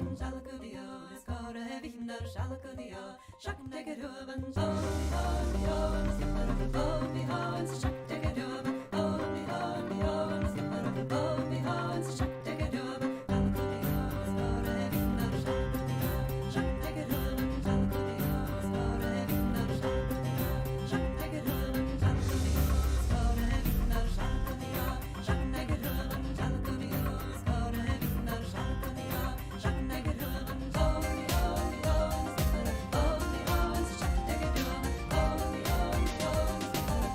ruben shalakudio skore vinder shalakudio shakte ruben oh and skipper oh and shakte ruben oh and skipper oh and shakte ruben shalakudio skore vinder shalakudio shakte ruben shalakudio skore vinder shalakudio shakte ruben shalakudio skore vinder shalakudio shakte ruben shalakudio skore vinder shalakudio shakte ruben oh and skipper oh and shakte ruben oh and skipper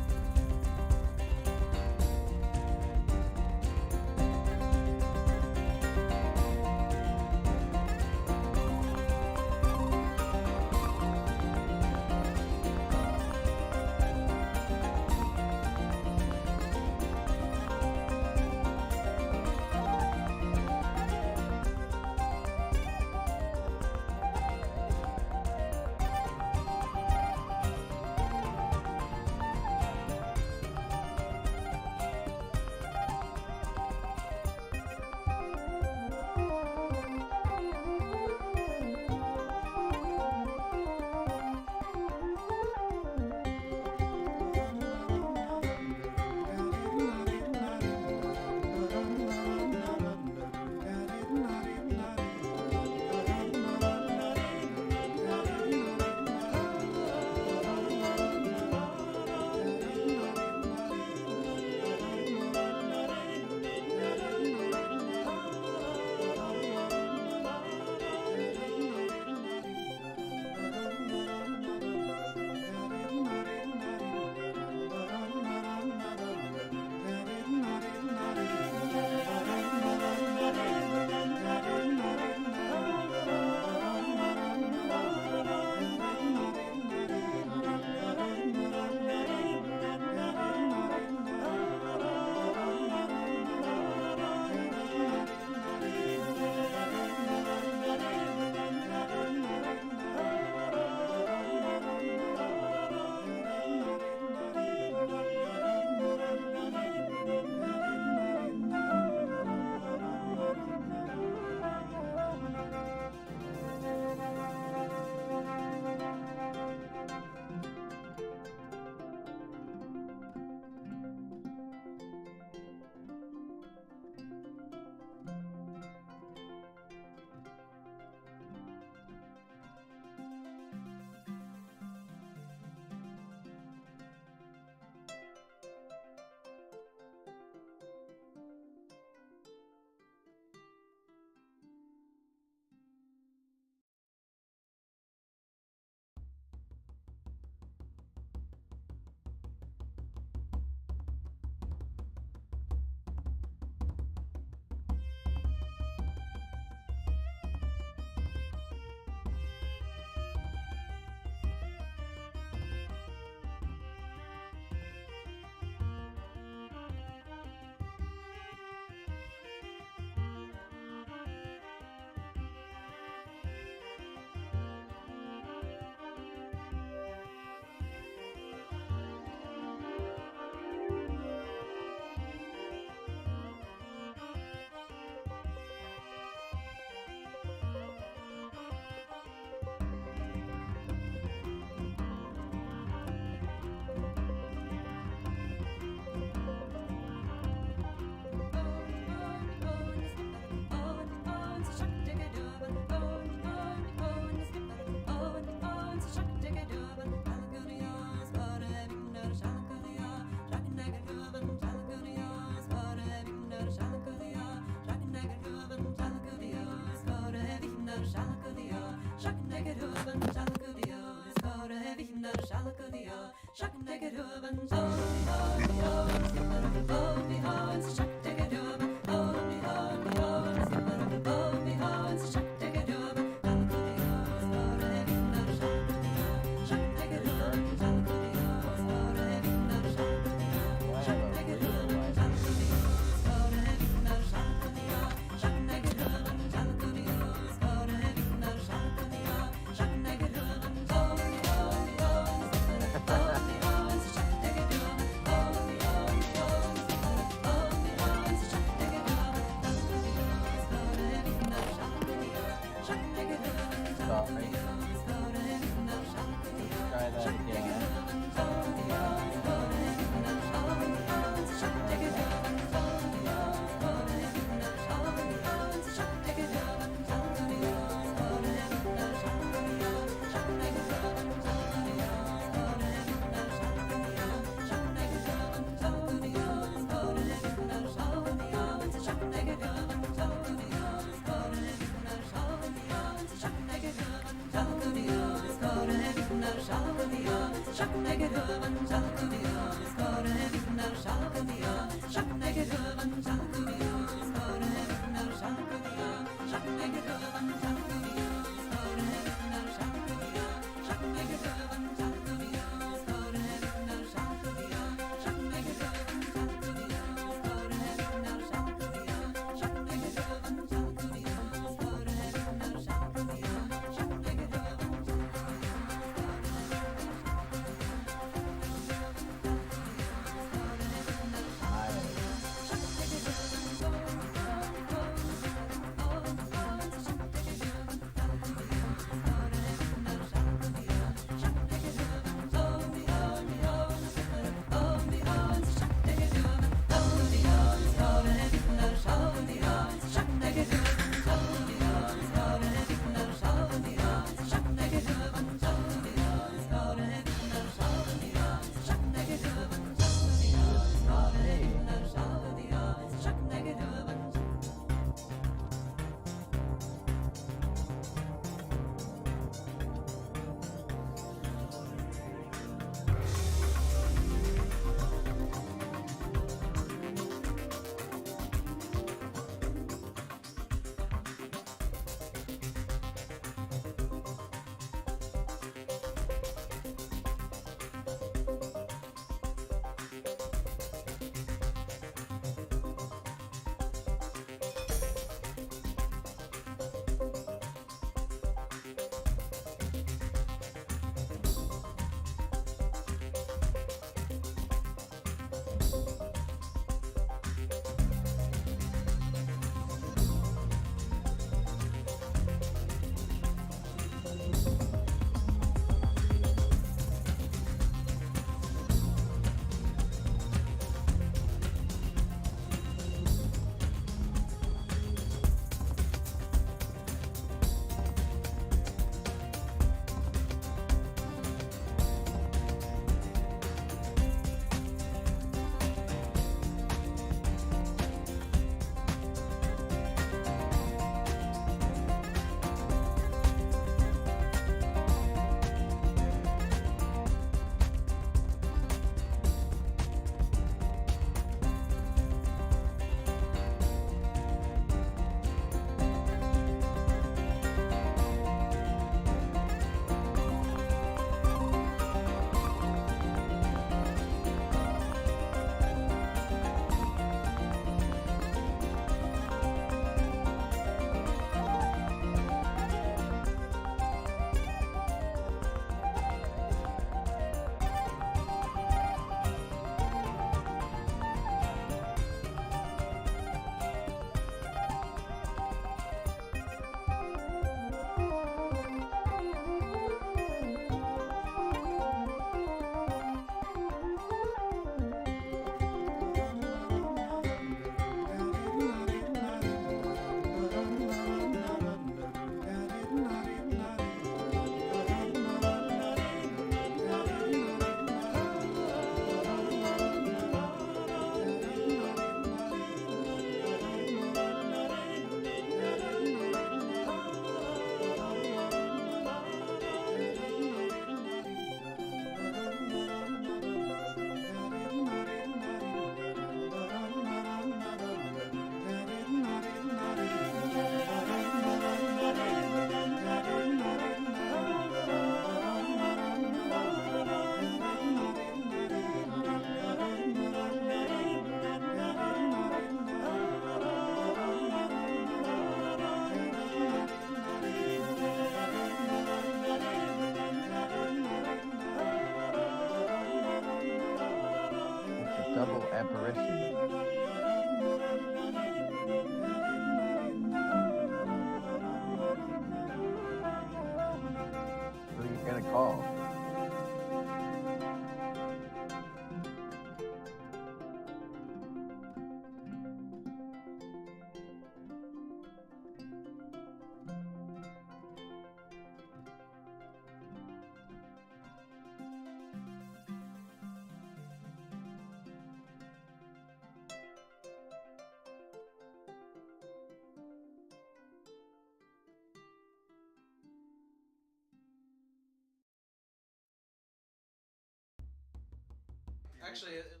Actually, Hurricane.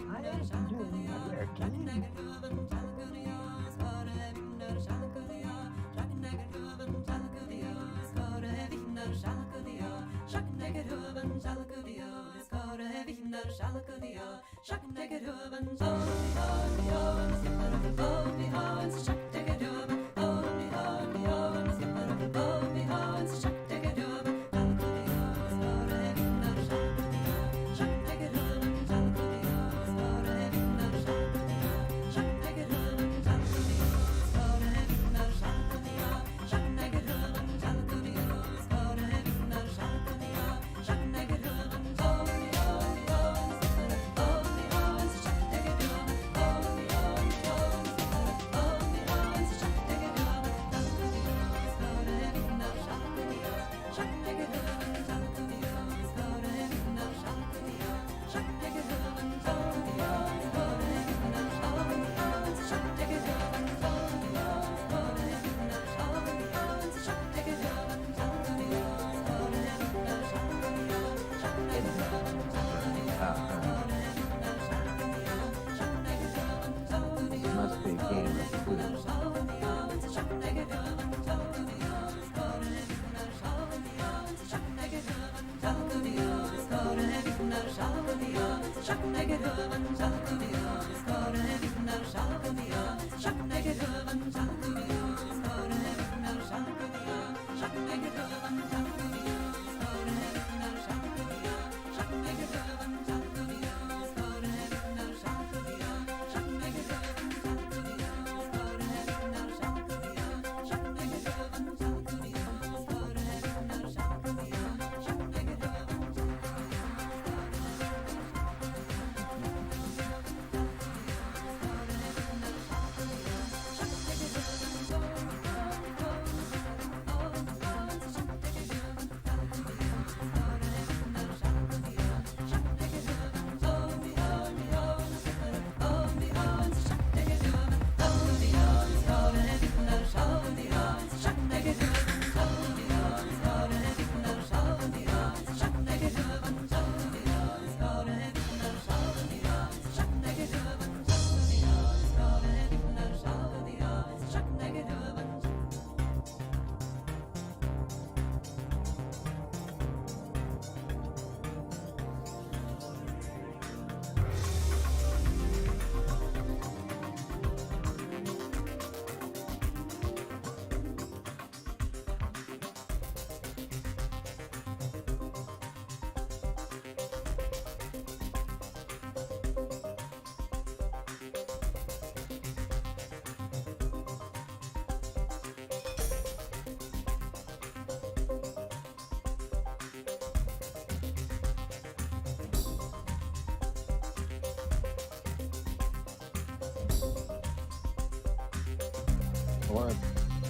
Hi, how you doing, Hurricane? Must be a game of clues.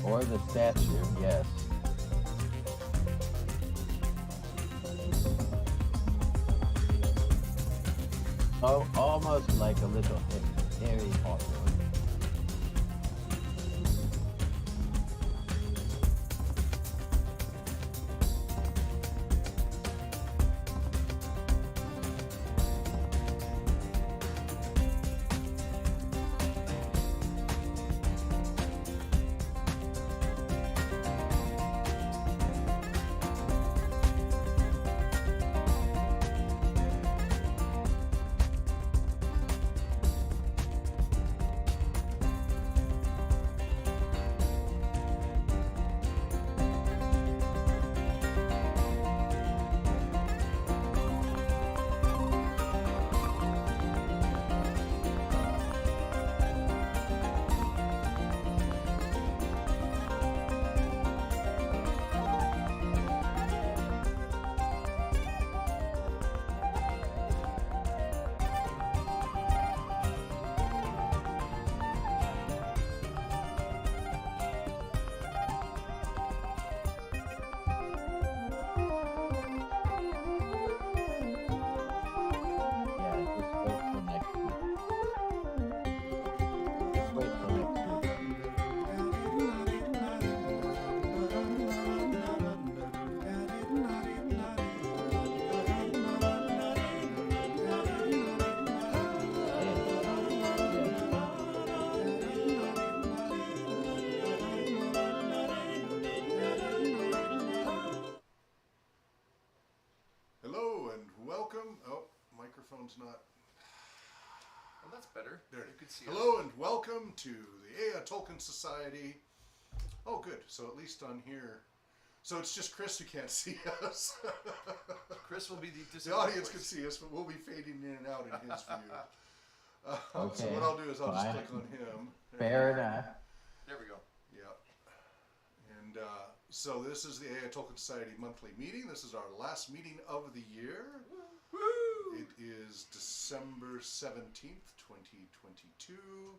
Or the statue, yes. Oh, almost like a little Harry Potter. better. There. You can see Hello us. and welcome to the Ea Tolkien Society. Oh, good. So at least on here, so it's just Chris who can't see us. Chris will be The audience can see us, but we'll be fading in and out in his view. So Okay. what I'll do is I'll just Fine. click on him. Fair enough. There we go. Yep. And so this is the Ea Tolkien Society monthly meeting. This is our last meeting of the year. Woo! It is December 17th, 2022.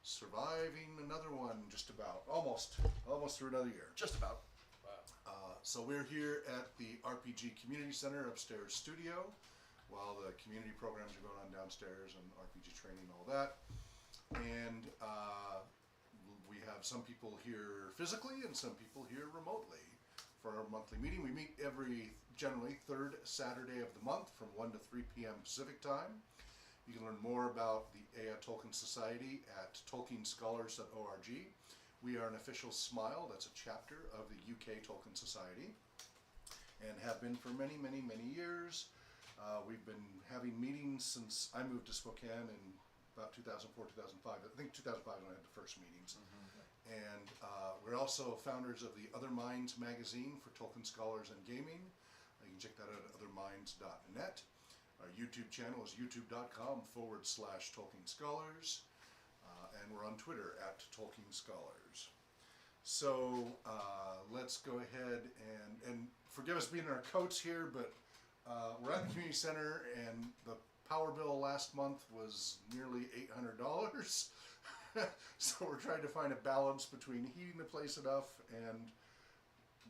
Surviving another one, just about. Almost through another year. Just about. So we're here at the RPG Community Center upstairs studio while the community programs are going on downstairs and RPG training and all that. And we have some people here physically and some people here remotely for our monthly meeting. We meet every generally third Saturday of the month from 1 to 3 p.m. Pacific time. You can learn more about the Ea Tolkien Society at tolkienscholars.org. We are an official Smial, that's a chapter of the UK Tolkien Society, and have been for many, many, many years. We've been having meetings since I moved to Spokane in about 2004, 2005. I think 2005 when I had the first meetings. And we're also founders of the Other Minds magazine for Tolkien scholars and gaming. You can check that out at otherminds.net. Our YouTube channel is youtube.com/Tolkien Scholars. And we're on Twitter at Tolkien Scholars. So let's go ahead and forgive us being in our coats here, but we're at the community center and the power bill last month was nearly $800. So we're trying to find a balance between heating the place enough and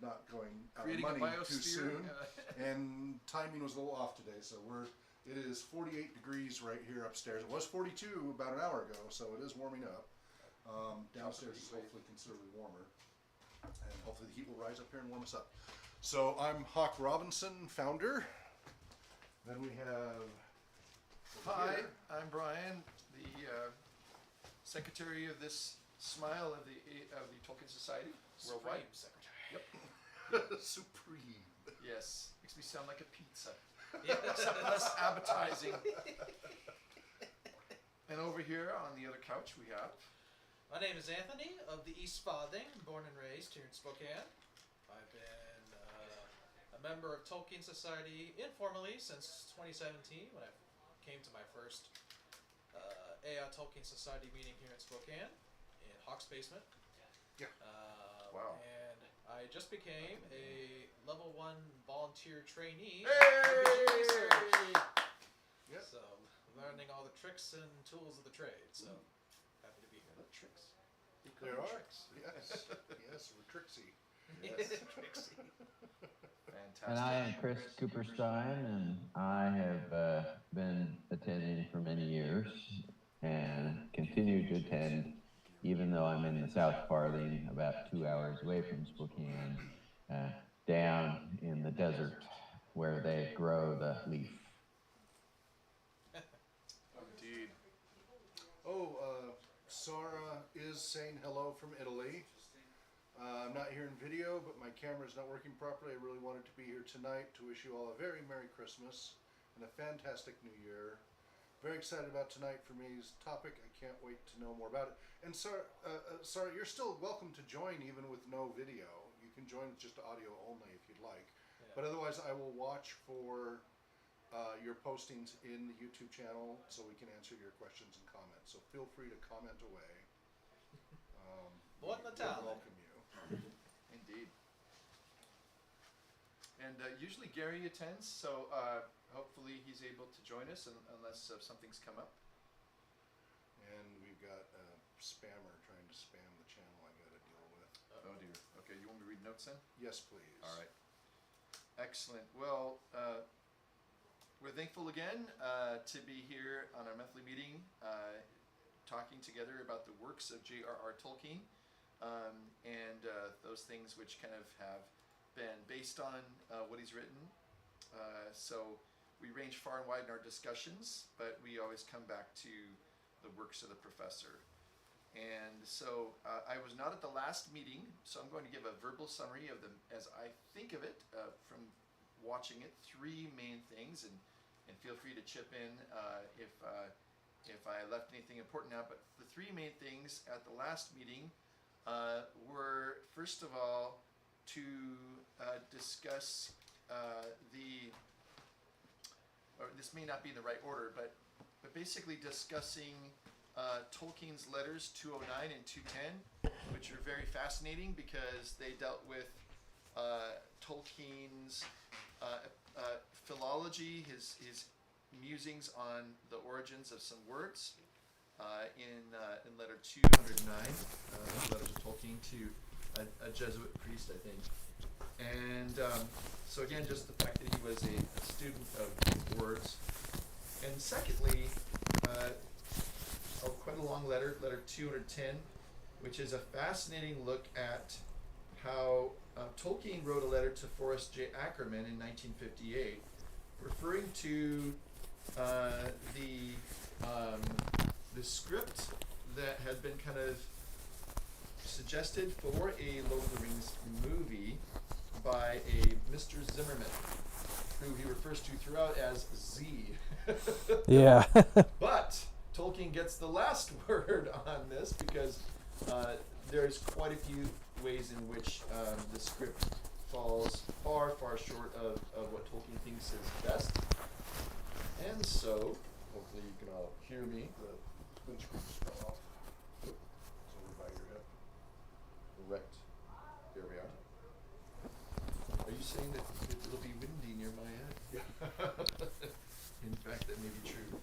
not going out of Creating a money too biosphere. soon. And timing was a little off today, so it is 48 degrees right here upstairs. It was 42 about an hour ago, so it is warming up. Downstairs is hopefully considerably warmer, and hopefully the heat will rise up here and warm us up. So I'm Hawk Robinson, founder. Then we have Hi, I'm Brian, the secretary of this Smial of the Tolkien Society worldwide. Secretary. Yep. Supreme. Yes, makes me sound like a pizza. Something less appetizing. And over here on the other couch we have. My name is Anthony of the East Farthing, born and raised here in Spokane. I've been a member of Tolkien Society informally since 2017 when I came to my first Ea Tolkien Society meeting here in Spokane in Hawk's basement. Yeah. Wow. And I just became a level 1 volunteer trainee. Hey! Yep. So learning all the tricks and tools of the trade. So happy to be here. What tricks? There are. Yes. Yes, we're tricksy. Yes. Trixie. Fantastic. And I am Chris Cooperstein, and I have been attending for many years and continue to attend, even though I'm in the South Farthing, about 2 hours away from Spokane, down in the desert where they grow the leaf. Indeed. Oh, Sara is saying hello from Italy. I'm not here in video, but my camera's not working properly. I really wanted to be here tonight to wish you all a very Merry Christmas and a fantastic New Year. Very excited about tonight for me's topic. I can't wait to know more about it. And Sara, you're still welcome to join even with no video. You can join with just audio only if you'd like. Yeah. But otherwise, I will watch for your postings in the YouTube channel so we can answer your questions and comments. So feel free to comment away. Buon We Natale. welcome you. Indeed. And usually Gary attends, so hopefully he's able to join us unless something's come up. And we've got a spammer trying to spam the channel I got to deal with. Oh dear. Okay, you want me to read notes then? Yes, please. All right. Excellent. Well, we're thankful again to be here on our monthly meeting, talking together about the works of j.r.r. Tolkien, and those things which kind of have been based on what he's written. So we range far and wide in our discussions, but we always come back to the works of the professor. And so I was not at the last meeting, so I'm going to give a verbal summary of them as I think of it from watching it. Three main things, and feel free to chip in if if I left anything important out, but the three main things at the last meeting were, first of all, to discuss or this may not be in the right order, but basically discussing Tolkien's letters 209 and 210, which are very fascinating because they dealt with Tolkien's philology, his musings on the origins of some words in letter 209, letters of Tolkien to a Jesuit priest, I think. And so again, just the fact that he was a student of words. And secondly, quite a long letter, letter 210, which is a fascinating look at how Tolkien wrote a letter to Forrest J. Ackerman in 1958, referring to the script that had been kind of suggested for a Lord of the Rings movie by a Mr. Zimmerman, who he refers to throughout as Z. Yeah. But Tolkien gets the last word on this because there's quite a few ways in which the script falls far, far short of what Tolkien thinks is best. And so, hopefully you can all hear me. The windscreen just fell off. It's over by your head. Correct. There we are. Are you saying that it'll be windy near my head? Yeah. In fact, that may be true.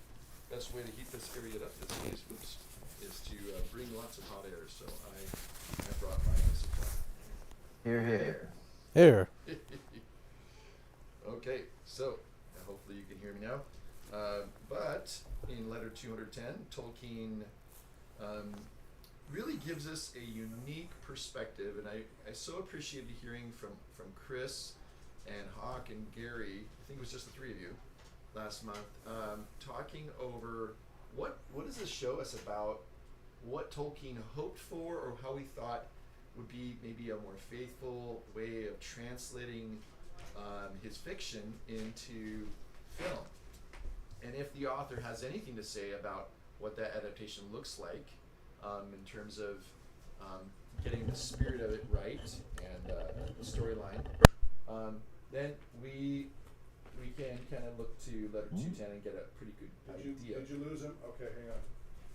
Best way to heat this area up is to bring lots of hot air. So I brought my own supply. Here, here. Here. Okay, so hopefully you can hear me now. But in letter 210, Tolkien really gives us a unique perspective, and I so appreciated hearing from Chris and Hawk and Gary. I think it was just the three of you last month, talking over what does this show us about what Tolkien hoped for, or how he thought would be maybe a more faithful way of translating his fiction into film. And if the author has anything to say about what that adaptation looks like in terms of getting the spirit of it right and the storyline, then we can kind of look to letter 210 and get a pretty good idea. Did you lose him? Okay, hang on.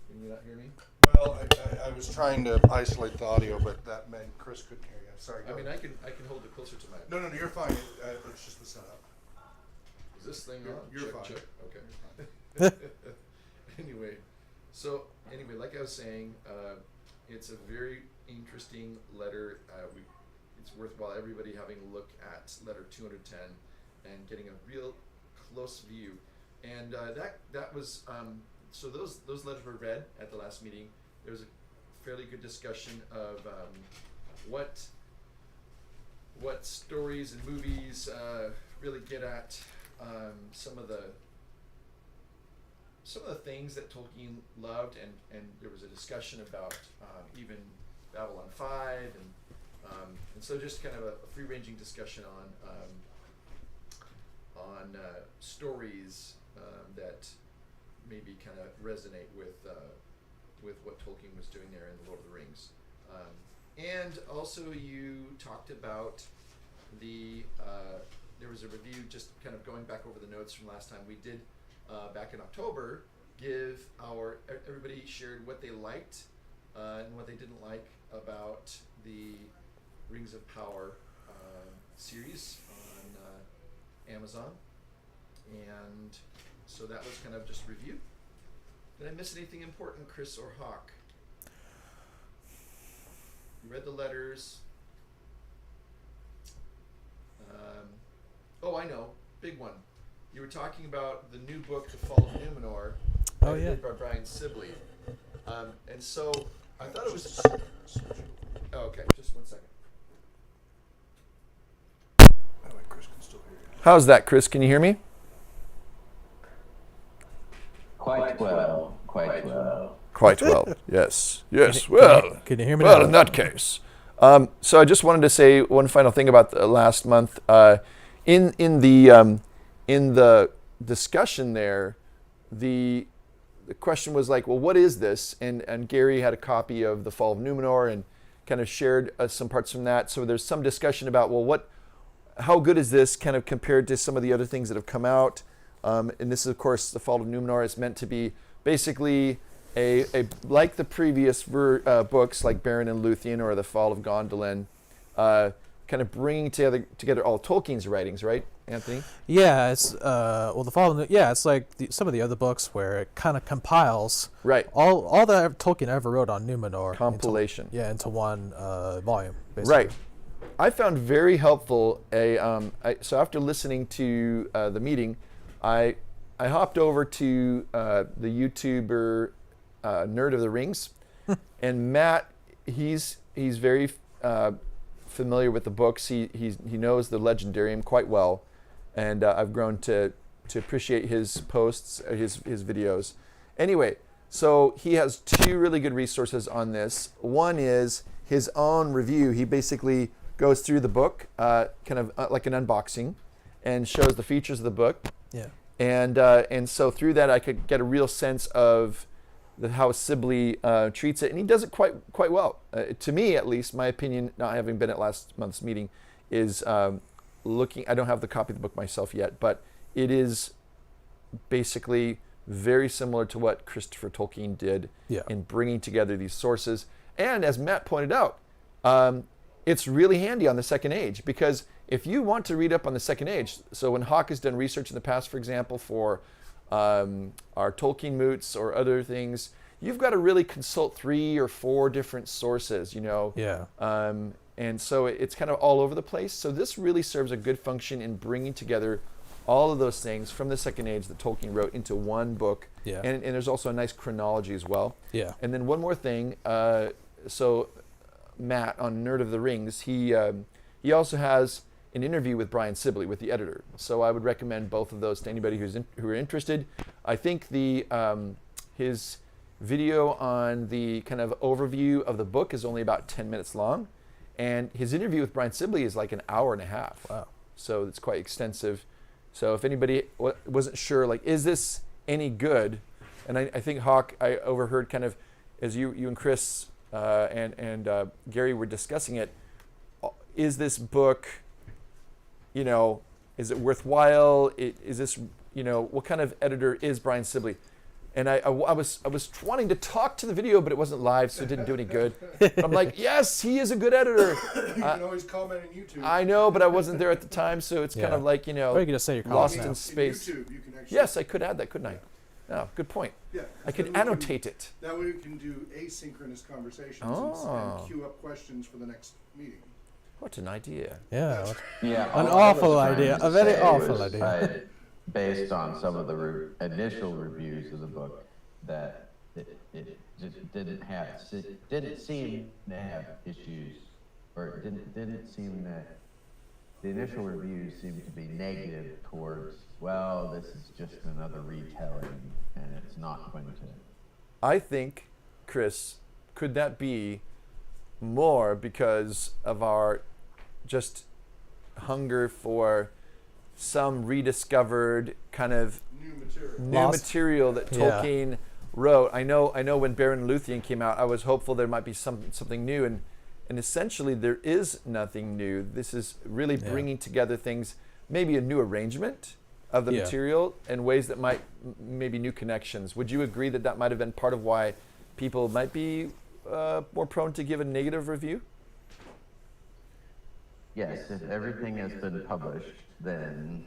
Can you not hear me? Well, I was trying to isolate the audio, but that meant Chris couldn't hear you. Sorry. I mean, I can hold it closer to my. No, you're fine. It's just the setup. Is this thing on? You're Check, fine. check. Okay. You're fine. Anyway, like I was saying, it's a very interesting letter. It's worthwhile everybody having a look at letter 210 and getting a real close view. And that was so those letters were read at the last meeting. There was a fairly good discussion of what stories and movies really get at some of the things that Tolkien loved, and there was a discussion about even Babylon 5, and so just kind of a free-ranging discussion on stories that maybe kind of resonate with what Tolkien was doing there in The Lord of the Rings. And also you talked about there was a review, just kind of going back over the notes from last time we did back in October, everybody shared what they liked and what they didn't like about the Rings of Power series on Amazon. And so that was kind of just review. Did I miss anything important, Chris or Hawk? You read the letters. Oh, I know. Big one. You were talking about the new book, The Fall of Numenor, Oh, yeah. edited by Brian Sibley. And so I thought it was... Oh, okay, just 1 second. That way Chris can still hear you. How's that, Chris? Can you hear me? Quite well. Quite well. Quite well, yes. Yes, Can you hear me well, now? in that case. So I just wanted to say one final thing about the last month. In the discussion there, the the question was like, well, what is this? And Gary had a copy of The Fall of Numenor and kind of shared some parts from that. So there's some discussion about, well, how good is this kind of compared to some of the other things that have come out? And this is, of course, The Fall of Numenor is meant to be basically a like the previous books like Beren and Luthien or The Fall of Gondolin, kind of bringing together all Tolkien's writings, right, Anthony? Yeah, it's well, the following. Yeah, it's like some of the other books where it kind of compiles Right. all that Tolkien ever wrote on Numenor Compilation. into one volume. Basically. Right. I found very helpful so after listening to the meeting, I hopped over to the YouTuber Nerd of the Rings, and Matt, he's very familiar with the books. He knows the Legendarium quite well, and I've grown to appreciate his posts, his videos. Anyway, so he has two really good resources on this. One is his own review. He basically goes through the book, kind of like an unboxing, and shows the features of the book. Yeah. And so through that, I could get a real sense of how Sibley treats it, and he does it quite well. To me, at least, my opinion, not having been at last month's meeting, is looking. I don't have the copy of the book myself yet, but it is basically very similar to what Christopher Tolkien did in bringing together these sources. And as Matt pointed out, it's really handy on the Second Age, because if you want to read up on the Second Age, so when Hawk has done research in the past, for example, for our Tolkien moots or other things, you've got to really consult 3 or 4 different sources, Yeah. And so it's kind of all over the place. So this really serves a good function in bringing together all of those things from the Second Age that Tolkien wrote into one book. Yeah. And there's also a nice chronology as well. Yeah. And then one more thing. So Matt on Nerd of the Rings, he also has an interview with Brian Sibley, with the editor. So I would recommend both of those to anybody who are interested. I think his video on the kind of overview of the book is only about 10 minutes long, and his interview with Brian Sibley is like an hour and a half. Wow. So it's quite extensive. So if anybody wasn't sure, like, is this any good? And I think Hawk, I overheard kind of, as you and Chris and Gary were discussing it, is this book, is it worthwhile? Is this, what kind of editor is Brian Sibley? And I was wanting to talk to the video, but it wasn't live, so it didn't do any good. But I'm like, yes, he is a good editor. You can always comment on YouTube. I know, but I wasn't there at the time, so it's kind of like, Or you can just say your lost comments in now. space. YouTube, you can actually. Yes, I could add that, couldn't I? Oh, good point. Yeah. I could That way we can- annotate it. That way we can do asynchronous conversations Oh. and queue up questions for the next meeting. What an idea. Yeah. Yeah, An all I was awful trying idea, to a very say awful was idea. based on some of the initial reviews of the book, that it just didn't seem to have issues, or it didn't seem that the initial reviews seemed to be negative towards, well, this is just another retelling, and it's not going to. I think, Chris, could that be more because of our just hunger for some rediscovered kind of New material. new Lost. material that Yeah. Tolkien wrote? I know when Beren and Luthien came out, I was hopeful there might be something new, and essentially there is nothing new. This is really bringing together things, maybe a new arrangement of the material in ways that might maybe new connections. Would you agree that might have been part of why people might be more prone to give a negative review? Yes, if everything has been published, then,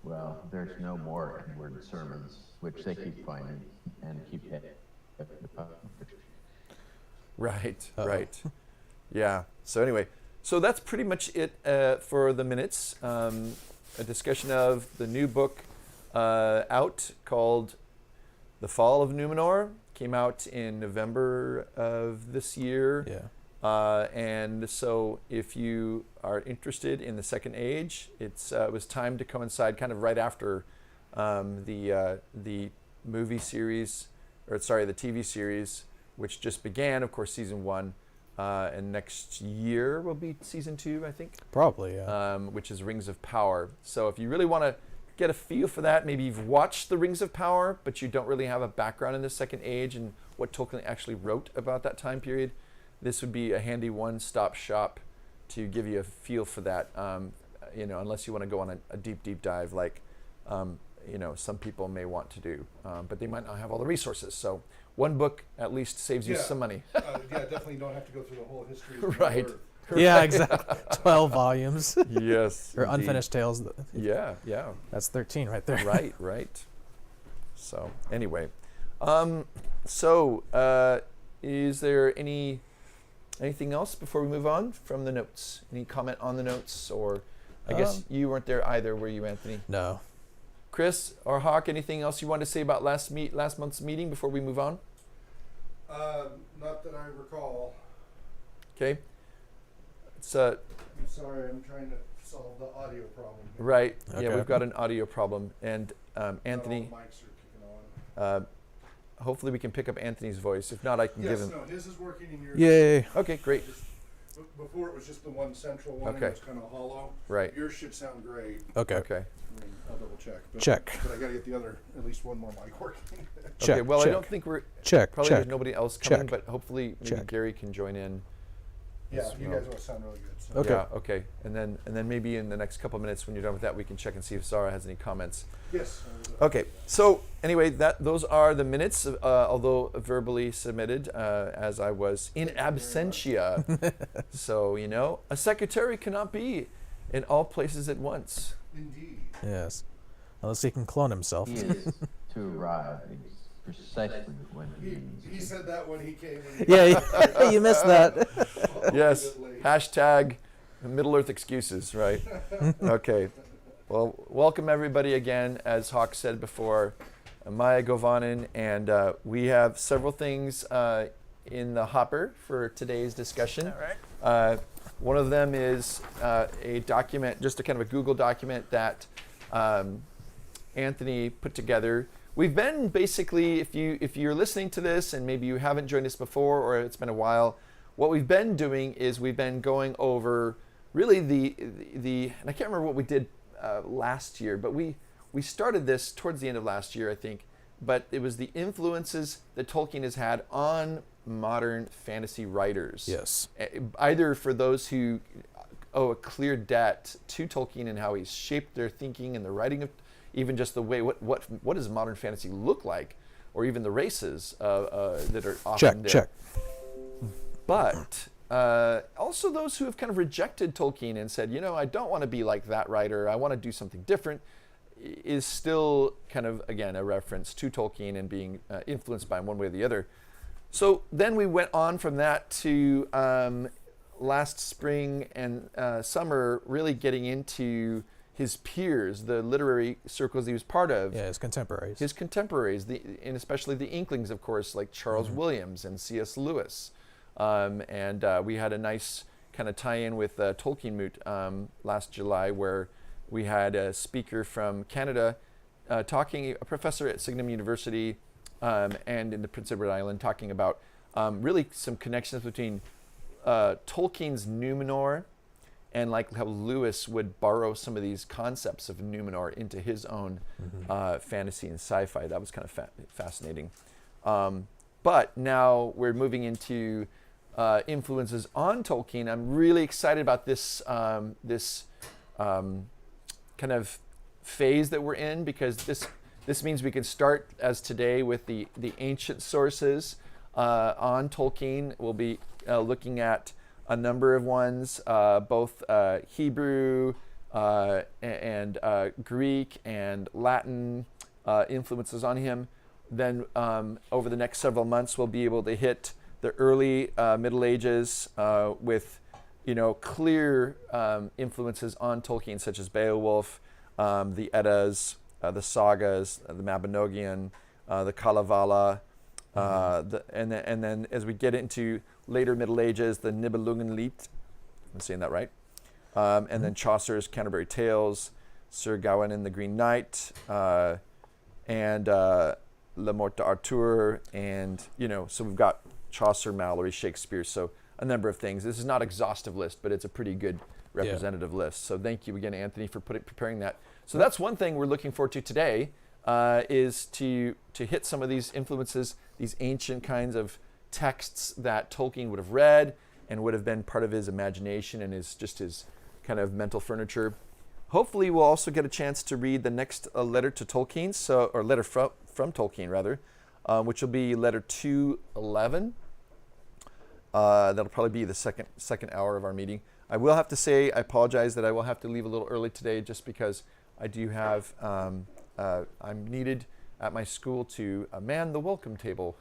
well, there's no more Edward sermons, which they keep finding and keep hitting. Right, right. Yeah. So anyway, so that's pretty much it for the minutes. A discussion of the new book out called The Fall of Numenor. Came out in November of this year. Yeah. And so if you are interested in the Second Age, it was timed to coincide kind of right after the movie series, the TV series, which just began, of course, season 1. And next year will be season 2, I think. Probably, yeah. Which is Rings of Power. So if you really want to get a feel for that, maybe you've watched The Rings of Power, but you don't really have a background in the Second Age and what Tolkien actually wrote about that time period, this would be a handy one-stop shop to give you a feel for that. Unless you want to go on a deep dive like some people may want to do, but they might not have all the resources. So one book at least saves you some money. Definitely don't have to go through the whole history. Right. Yeah, exactly. 12 volumes. Yes. Or indeed. Unfinished Tales. Yeah. That's 13 right there. Right. So anyway, is there anything else before we move on from the notes? Any comment on the notes, or I guess you weren't there either, were you, Anthony? No. Chris or Hawk, anything else you wanted to say about last month's meeting before we move on? Not that I recall. Okay. It's I'm sorry, I'm trying to solve the audio problem here. right. Okay. Yeah, we've got an audio problem, and Anthony. Not all the mics are kicking on. Hopefully, we can pick up Anthony's voice. If not, I can give him. No, his is working in your. Yay. Okay, great. Before it was just the one central one. Okay. And it was kind of hollow. Right. Yours should sound great. Okay. Okay. I mean, I'll double check. Check. But I got to get the other, at least one more mic working. Check. Okay. Well, check. I don't think we're Check. probably check. there's nobody else coming, Check. but hopefully maybe Check. Gary can join in. Yeah, as you well. guys all sound really good. So. Okay. Yeah. Okay. And then maybe in the next couple of minutes when you're done with that, we can check and see if Sarah has any comments. Yes. Okay. So anyway, those are the minutes, although verbally submitted, as I was in absentia. So a secretary cannot be in all places at once. Indeed. Yes. Unless he can clone himself. He is to arrive precisely when He said that when he came. Yeah, you missed that. Yes. Hashtag Middle Earth excuses, right? Okay. Well, welcome everybody again. As Hawk said before, Maya Govanen, and we have several things in the hopper for today's discussion. All right. One of them is a document, just a kind of a Google document that Anthony put together. We've been basically, if you're listening to this and maybe you haven't joined us before or it's been a while, what we've been doing is we've been going over really the and I can't remember what we did last year, but we started this towards the end of last year, I think, but it was the influences that Tolkien has had on modern fantasy writers. Yes. Either for those who owe a clear debt to Tolkien and how he's shaped their thinking and the writing of even just the way what does modern fantasy look like, or even the races that are often there. Check. But also those who have kind of rejected Tolkien and said, I don't want to be like that writer, I want to do something different, is still kind of, again, a reference to Tolkien and being influenced by him one way or the other. So then we went on from that to last spring and summer, really getting into his peers, the literary circles he was part of. Yeah, his contemporaries. And especially the Inklings, of course, like Charles Williams and C.S. Lewis. And we had a nice kind of tie-in with Tolkien Moot last July, where we had a speaker from Canada a professor at Signum University and in the Prince Edward Island, talking about really some connections between Tolkien's Numenor and like how Lewis would borrow some of these concepts of Numenor into his own fantasy and sci-fi. That was kind of fascinating. But now we're moving into influences on Tolkien. I'm really excited about this kind of phase that we're in, because this means we can start as today with the ancient sources on Tolkien. We'll be looking at a number of ones, both Hebrew and Greek and Latin influences on him. Then over the next several months, we'll be able to hit the early Middle Ages with clear influences on Tolkien, such as Beowulf, the Eddas, the Sagas, the Mabinogion, the Kalevala, and then as we get into later Middle Ages, the Nibelungenlied, I'm saying that right, and then Chaucer's Canterbury Tales, Sir Gawain and the Green Knight, and Le Morte d'Arthur, and so we've got Chaucer, Malory, Shakespeare, so a number of things. This is not an exhaustive list, but it's a pretty good representative list. So thank you again, Anthony, for preparing that. So that's one thing we're looking forward to today, is to hit some of these influences, these ancient kinds of texts that Tolkien would have read and would have been part of his imagination and his kind of mental furniture. Hopefully we'll also get a chance to read the next letter to Tolkien, or letter from Tolkien rather, which will be letter 211. That'll probably be the second hour of our meeting. I will have to say, I apologize that I will have to leave a little early today just because I do have, I'm needed at my school to man the welcome table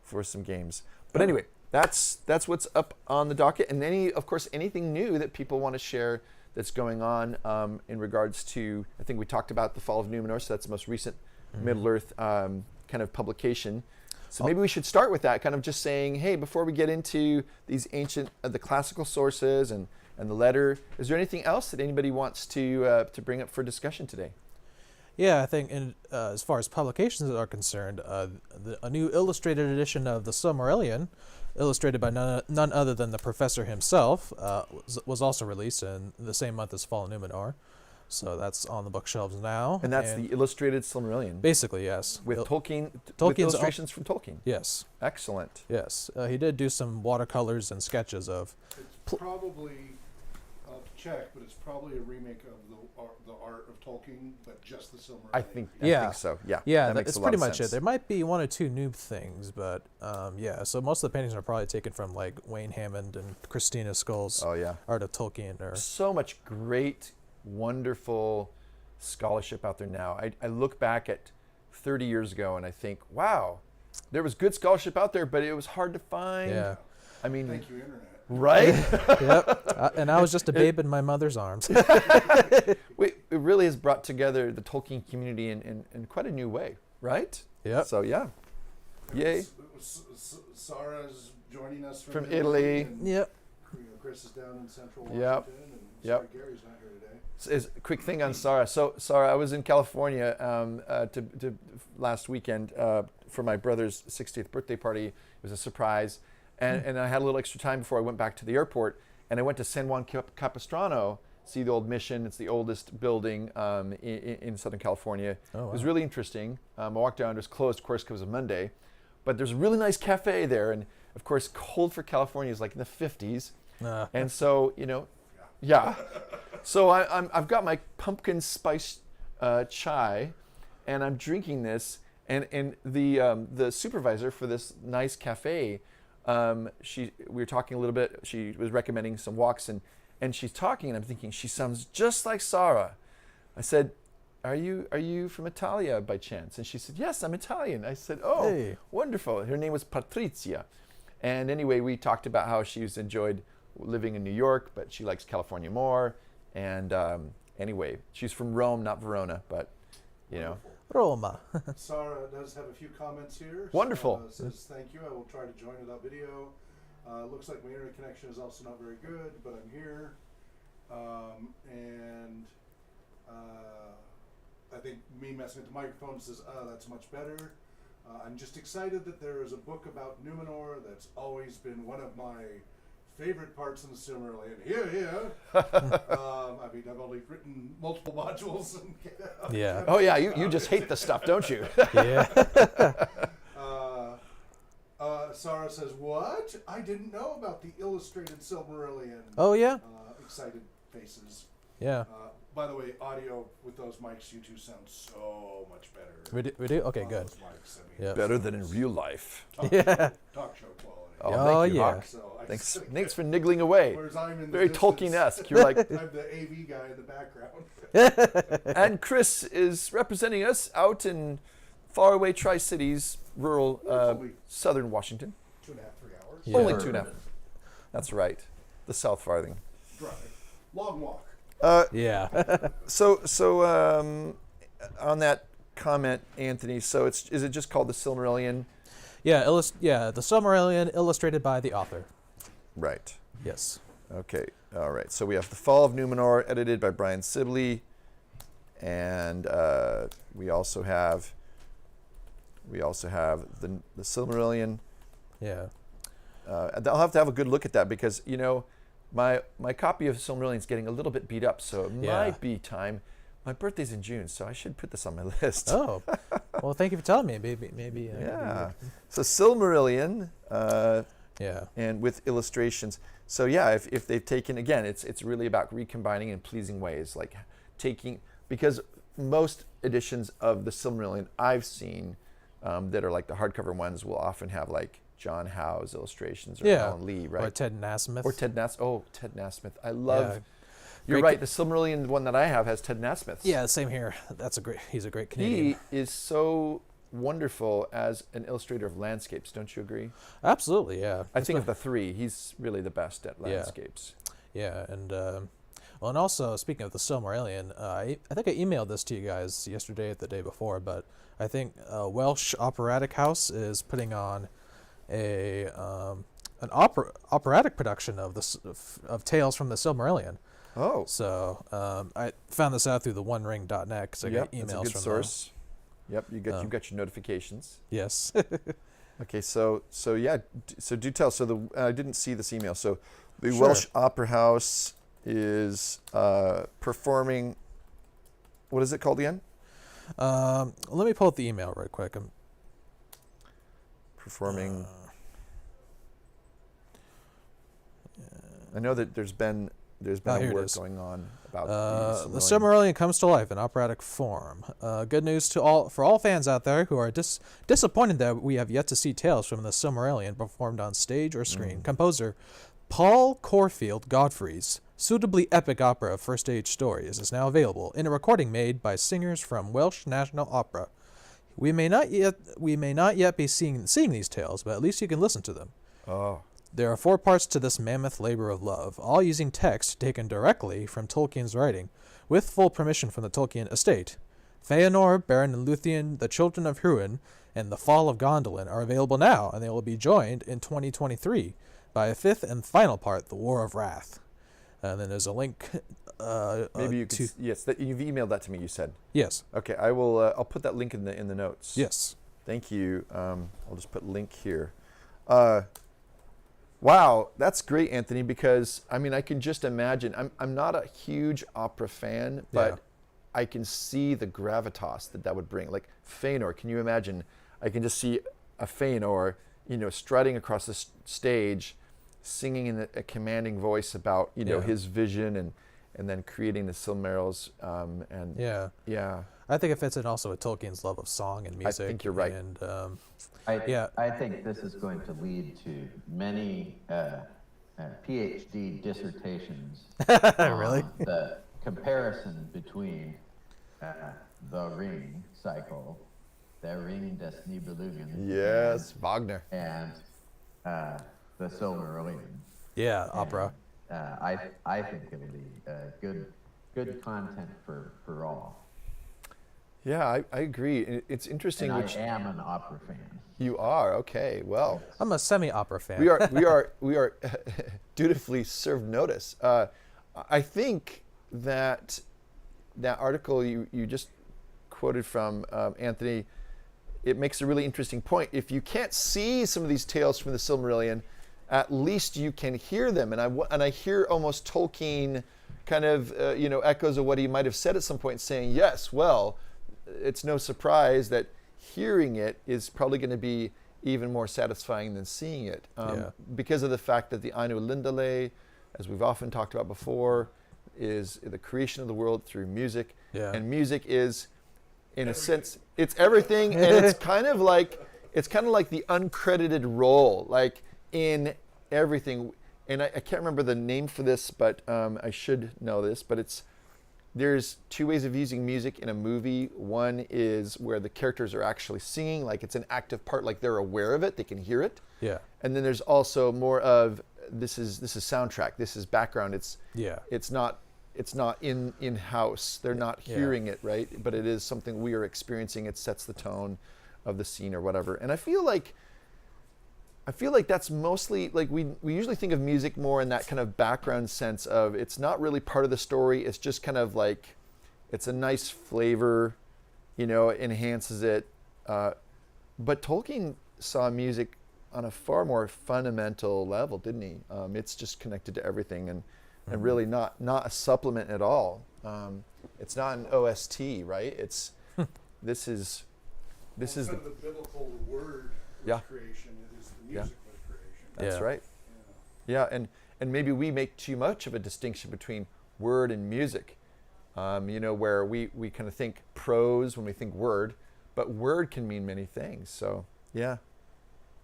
for some games. But anyway, that's what's up on the docket. And anything new that people want to share that's going on in regards to, I think we talked about the Fall of Numenor, so that's the most recent Middle-earth kind of publication. So maybe we should start with that, kind of just saying, hey, before we get into these ancient, the classical sources and the letter, is there anything else that anybody wants to bring up for discussion today? Yeah, I think as far as publications are concerned, a new illustrated edition of the Silmarillion, illustrated by none other than the professor himself, was also released in the same month as Fall of Numenor. So that's on the bookshelves now. And that's the illustrated Silmarillion? Basically, yes. With Tolkien's illustrations from Tolkien? Yes. Excellent. Yes. He did do some watercolors and sketches of... It's probably, I'll check, but it's probably a remake of the art of Tolkien, but just the Silmarillion. I think so. Yeah. Yeah, makes that's a lot pretty of much sense. it. There might be one or two new things, but yeah. So most of the paintings are probably taken from like Wayne Hammond and Christina Skoll's art of Tolkien. Or so much great, wonderful scholarship out there now. I look back at 30 years ago and I think, wow, there was good scholarship out there, but it was hard to find. Yeah. I mean, thank you, Internet. Right? Yep. And I was just a babe in my mother's arms. It really has brought together the Tolkien community in quite a new way, right? Yep. So yeah. Yay. Sarah's joining us from Italy. And, Yep. Chris is down in central Washington. Yep. And Yep. sorry, Gary's not here today. A quick thing on Sarah. So Sarah, I was in California last weekend for my brother's 60th birthday party. It was a surprise. And I had a little extra time before I went back to the airport, and I went to San Juan Capistrano, see the old mission. It's the oldest building in Southern California. Oh, wow. It was really interesting. I walked down, it was closed, of course, because it was Monday. But there's a really nice cafe there, and of course, cold for California is like in the 50s. And so, yeah. So I've got my pumpkin spice chai, and I'm drinking this, and the supervisor for this nice cafe, we were talking a little bit. She was recommending some walks, and she's talking, and I'm thinking she sounds just like Sarah. I said, "Are you from Italia by chance?" And she said, "Yes, I'm Italian." I said, "Oh, hey. Wonderful." Her name was Patrizia, and anyway, we talked about how she's enjoyed living in New York, but she likes California more. And anyway, she's from Rome, not Verona, but Roma. Sarah does have a few comments here. Wonderful. Says, thank you. I will try to join without video. Looks like my internet connection is also not very good, but I'm here. I think me messing with the microphone says, that's much better. I'm just excited that there is a book about Numenor that's always been one of my favorite parts in the Silmarillion. I mean, I've only written multiple modules. And Yeah. Oh yeah, you just hate the stuff, don't you? Yeah. Sarah says, what? I didn't know about the illustrated Silmarillion. Oh yeah. Excited faces. Yeah. By the way, audio with those mics, you two sound so much better. We do? Okay, good. Those mics, I mean, Yeah. Better than in real life. Talk show quality. Oh, thank you, yeah. Hawk. So Thanks for niggling away. Whereas I'm in the Very distance. Tolkien-esque. You're like, I'm the AV guy in the background. and Chris is representing us out in faraway Tri-Cities, rural only southern Washington. 2.5, 3 hours. Yeah. Only 2.5. That's right. The South Farthing. Drive. Long walk. Yeah. So on that comment, Anthony, is it just called the Silmarillion? Yeah. The Silmarillion illustrated by the author. Right. Yes. Okay. All right. So we have The Fall of Numenor, edited by Brian Sibley, and we also have the Silmarillion. Yeah. I'll have to have a good look at that because my copy of Silmarillion is getting a little bit beat up, so it Yeah. might be time. My birthday's in June, so I should put this on my list. Oh, well, thank you for telling me. Maybe. Yeah. So Silmarillion, Yeah. and with illustrations. So yeah, if they've taken, again, it's really about recombining in pleasing ways, like taking, because most editions of the Silmarillion I've seen that are like the hardcover ones will often have like John Howe's illustrations or Alan Lee, right? Or Ted Nasmith. Ted Nasmith. I love. Yeah. You're Great right. The Silmarillion one that I have has Ted Nasmith. Yeah, same here. He's a great Canadian. He is so wonderful as an illustrator of landscapes. Don't you agree? Absolutely, yeah. I think of the three, he's really the best at landscapes. Yeah, and well, and also speaking of the Silmarillion, I think I emailed this to you guys yesterday or the day before, but I think Welsh Operatic House is putting on an operatic production of of Tales from the Silmarillion. Oh, So I found this out through the OneRing.net because I got that's emails a good from source. Yep, you got your notifications. them. Yes. Okay, so do tell. So I didn't see this email. So the Sure. Welsh Opera House is performing. What is it called again? Let me pull up the email right quick. Performing. I know that there's been here a it work is. going on about The the Silmarillion comes to life in operatic form. Good news for all fans out there who are disappointed that we have yet to see Tales from the Silmarillion performed on stage or screen. Composer Paul Corfield Godfrey's suitably epic opera of First Age Stories is now available in a recording made by singers from Welsh National Opera. We may not yet be seeing these tales, but at least you can listen to them. Oh, There are 4 parts to this mammoth labor of love, all using text taken directly from Tolkien's writing, with full permission from the Tolkien estate. Feanor, Beren and Luthien, the Children of Hruin, and the Fall of Gondolin are available now, and they will be joined in 2023 by a 5th and final part, The War of Wrath. And then there's a link. maybe you could. Yes, you've emailed that to me. You said. Yes. Okay, I will. I'll put that link in the notes. Yes. Thank you. I'll just put link here. Wow, that's great, Anthony. Because I mean, I can just imagine. I'm not a huge opera fan, but Yeah. I can see the gravitas that would bring. Like Feanor, can you imagine? I can just see a Feanor, striding across the stage, singing in a commanding voice about his vision and then creating the Silmarils. And Yeah. I think it fits in also with Tolkien's love of song and music. think you're right. And I think this is going to lead to many PhD dissertations. Really? On the comparison between the Ring cycle, the Ring des Nibelungen, Yes, Wagner. and the Silmarillion. Yeah, opera. I think it'll be good content for all. Yeah, I agree. It's interesting. And Which I am an opera fan. you are. Okay, well, I'm a semi-opera fan. we are dutifully served notice. I think that article you just quoted from Anthony, it makes a really interesting point. If you can't see some of these tales from the Silmarillion, at least you can hear them. And I hear almost Tolkien kind of echoes of what he might have said at some point, saying, yes, well, it's no surprise that hearing it is probably going to be even more satisfying than seeing it, because of the fact that the Ainu Lindale, as we've often talked about before, is the creation of the world through music. Yeah. And music is, in a sense, it's everything, and it's kind of like the uncredited role, like in everything. And I can't remember the name for this, but I should know this. But there's 2 ways of using music in a movie. One is where the characters are actually singing, like it's an active part, like they're aware of it, they can hear it. Yeah. And then there's also more of this is soundtrack, this is background. It's not in house. They're not hearing it, right? But it is something we are experiencing. It sets the tone of the scene or whatever. And I feel like that's mostly, like, we usually think of music more in that kind of background sense of it's not really part of the story. It's just kind of like, it's a nice flavor, enhances it. But Tolkien saw music on a far more fundamental level, didn't he? It's just connected to everything. And and really not a supplement at all. It's not an OST, right? It's this is Instead of the biblical word Yeah. creation, it is the Yeah. music of creation. that's Yeah. right. Yeah, and maybe we make too much of a distinction between word and music. Where we kind of think prose when we think word, but word can mean many things. So yeah,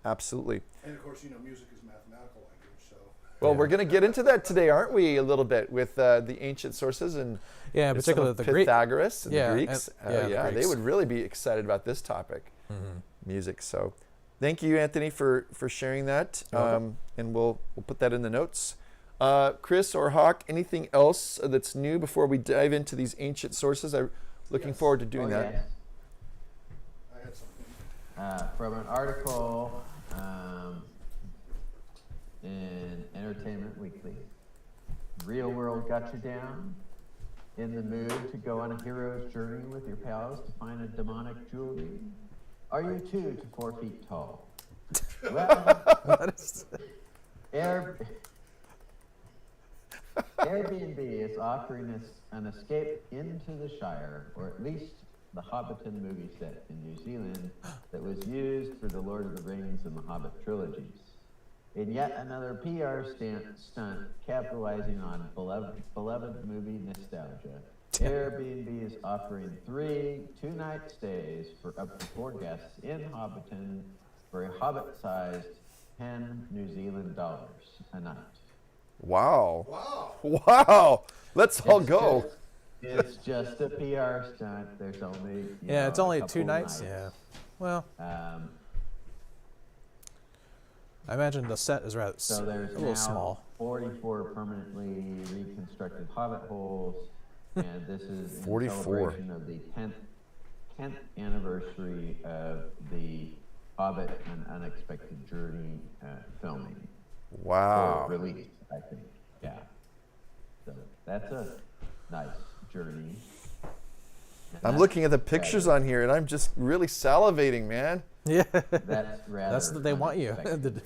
absolutely. And of course, music is mathematical language, so. Well, Yeah. we're going to get into that today, aren't we? A little bit with the ancient sources and Yeah, in some particular of the Greek. Pythagoras and Yeah, the Greeks. and- yeah, the They Greeks. would really be excited about this topic, music. So, thank you, Anthony, for sharing that. You're welcome. And we'll put that in the notes. Chris or Hawk, anything else that's new before we dive into these ancient sources? I'm looking Yes. forward to doing that. Yes. I had something. From an article in Entertainment Weekly. Real world got you down? In the mood to go on a hero's journey with your pals to find a demonic jewelry? Are you 2 to 4 feet tall? Well, Airbnb is offering us an escape into the Shire, or at least the Hobbiton movie set in New Zealand that was used for the Lord of the Rings and the Hobbit trilogies. In yet another PR stunt capitalizing on beloved movie nostalgia, Airbnb is offering 3 two-night stays for up to 4 guests in Hobbiton for a Hobbit-sized 10 New Zealand dollars a night. Wow. Wow. Wow. Let's all go. It's just a PR stunt. There's only Yeah, it's a only couple 2 nights. Yeah. Well, I imagine the set is rather So there's a little now small. 44 permanently reconstructed Hobbit holes, and this is in 44. celebration of the 10th anniversary of the Hobbit: An Unexpected Journey filming. Wow. Or release, I think. Yeah. So that's a nice journey. And I'm looking at the pictures on here, and I'm just really salivating, man. Yeah. That's rather. That's what they want you. unexpected.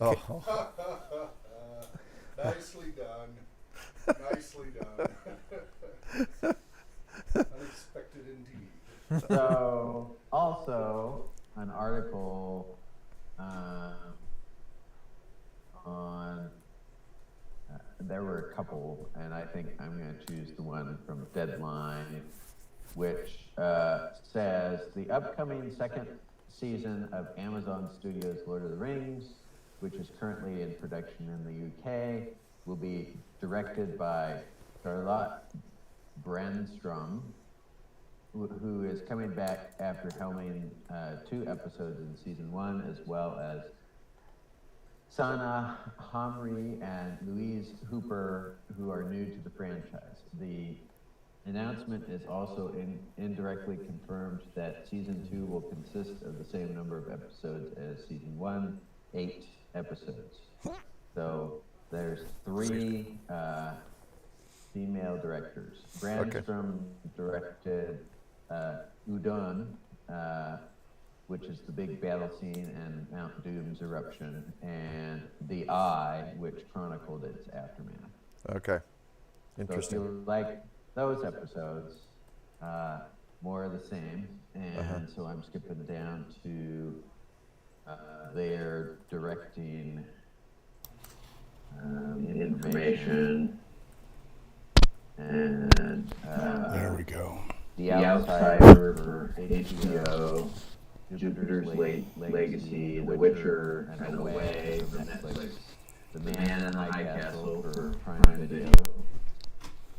Oh. Nicely done. Nicely done. Unexpected indeed. So, also, an article on, there were a couple, and I think I'm going to choose the one from Deadline, which says the upcoming second season of Amazon Studios' Lord of the Rings, which is currently in production in the UK, will be directed by Charlotte Brandstrom, who is coming back after helming 2 episodes in season 1, as well as Sana Hamri and Louise Hooper, who are new to the franchise. The announcement is also indirectly confirmed that season 2 will consist of the same number of episodes as season 1, 8 episodes. So there's 3 female directors. Brandstrom directed Udon, which is the big battle scene and Mount Doom's eruption, and The Eye, which chronicled its aftermath. Okay. So if Interesting. you like those episodes, more of the same, and so I'm skipping down to their directing information, and There we go. The Outsider for HBO, Jupiter's Legacy, The Witcher, and Away for Netflix, The Man in the High Castle for Prime Video,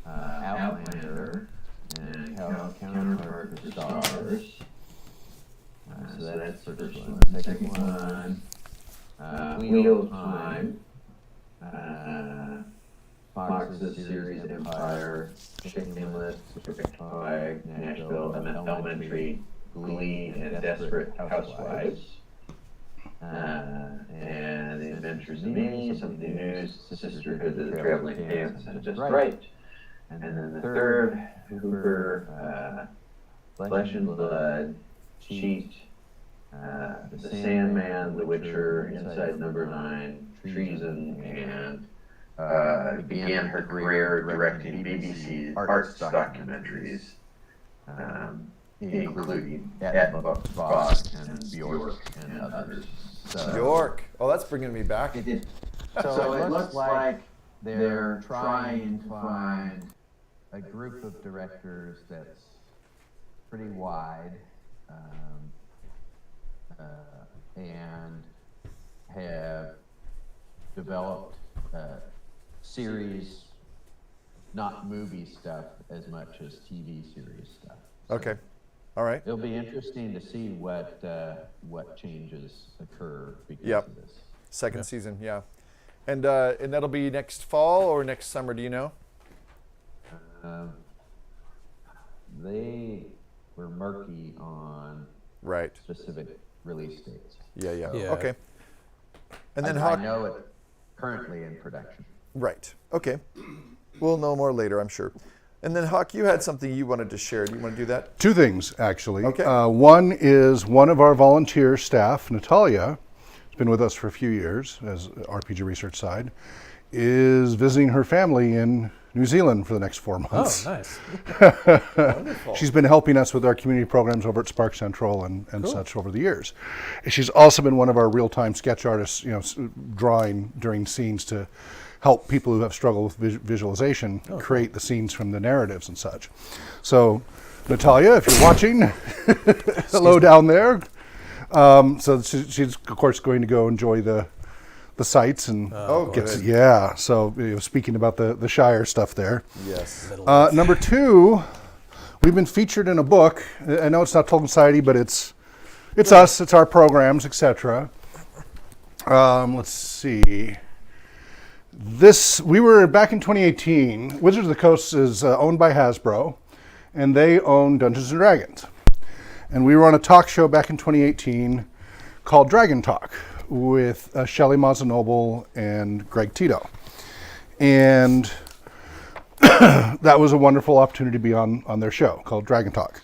Outlander, and Counterpart for Stars. So that's the first one. Second one, Wheel of Time, Fox's series Empire, Shameless, Pacific Pie, Nashville, Elementary, Glee, and Desperate Housewives. And The Adventures of Me, Something News, Sisterhood of the Traveling Pants, and Just Right. And then the third, Hooper, Flesh and Blood, Cheat, The Sandman, The Witcher, Inside Number 9, Treason, and began her career directing BBC's arts documentaries, including Edinburgh and Bjork and others. So, York. Oh, that's bringing me back. so it looks like they're trying to find a group of directors that's pretty wide and have developed series, not movie stuff as much as TV series stuff. So Okay. All right. it'll be interesting to see what changes occur because Yep. of this. Second season, yeah. And that'll be next fall or next summer, do you know? They were murky on Right. specific release dates. Yeah. Yeah. Okay. And then I Hawk. know it's currently in production. Right. Okay. We'll know more later, I'm sure. And then Hawk, you had something you wanted to share. Do you want to do that? Two things, actually. Okay. One is one of our volunteer staff, Natalia, has been with us for a few years as RPG research side, is visiting her family in New Zealand for the next 4 Oh, months. nice. Wonderful. She's been helping us with our community programs over at Spark Central and such over the years. And she's also been one of our real-time sketch artists, drawing during scenes to help people who have struggled with visualization create the scenes from the narratives and such. So, Natalia, if you're watching, hello down there. So she's of course going to go enjoy the sites and good. So speaking about the Shire stuff there. Yes. Number two, we've been featured in a book. I know it's not Tolkien Society, but it's us, it's our programs, etc. Let's see. We were back in 2018. Wizards of the Coast is owned by Hasbro, and they own Dungeons and Dragons. And we were on a talk show back in 2018 called Dragon Talk with Shelley Mazanoble and Greg Tito. And that was a wonderful opportunity to be on their show called Dragon Talk.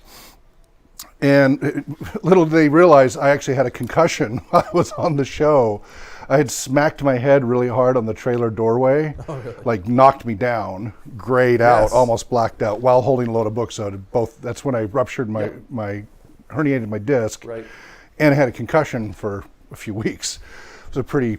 And little did they realize I actually had a concussion while I was on the show. I had smacked my head really hard on the trailer doorway, like knocked me down, grayed out, almost blacked out while holding a load of books. So that's when I ruptured my herniated my disc, Right. and I had a concussion for a few weeks. It was a pretty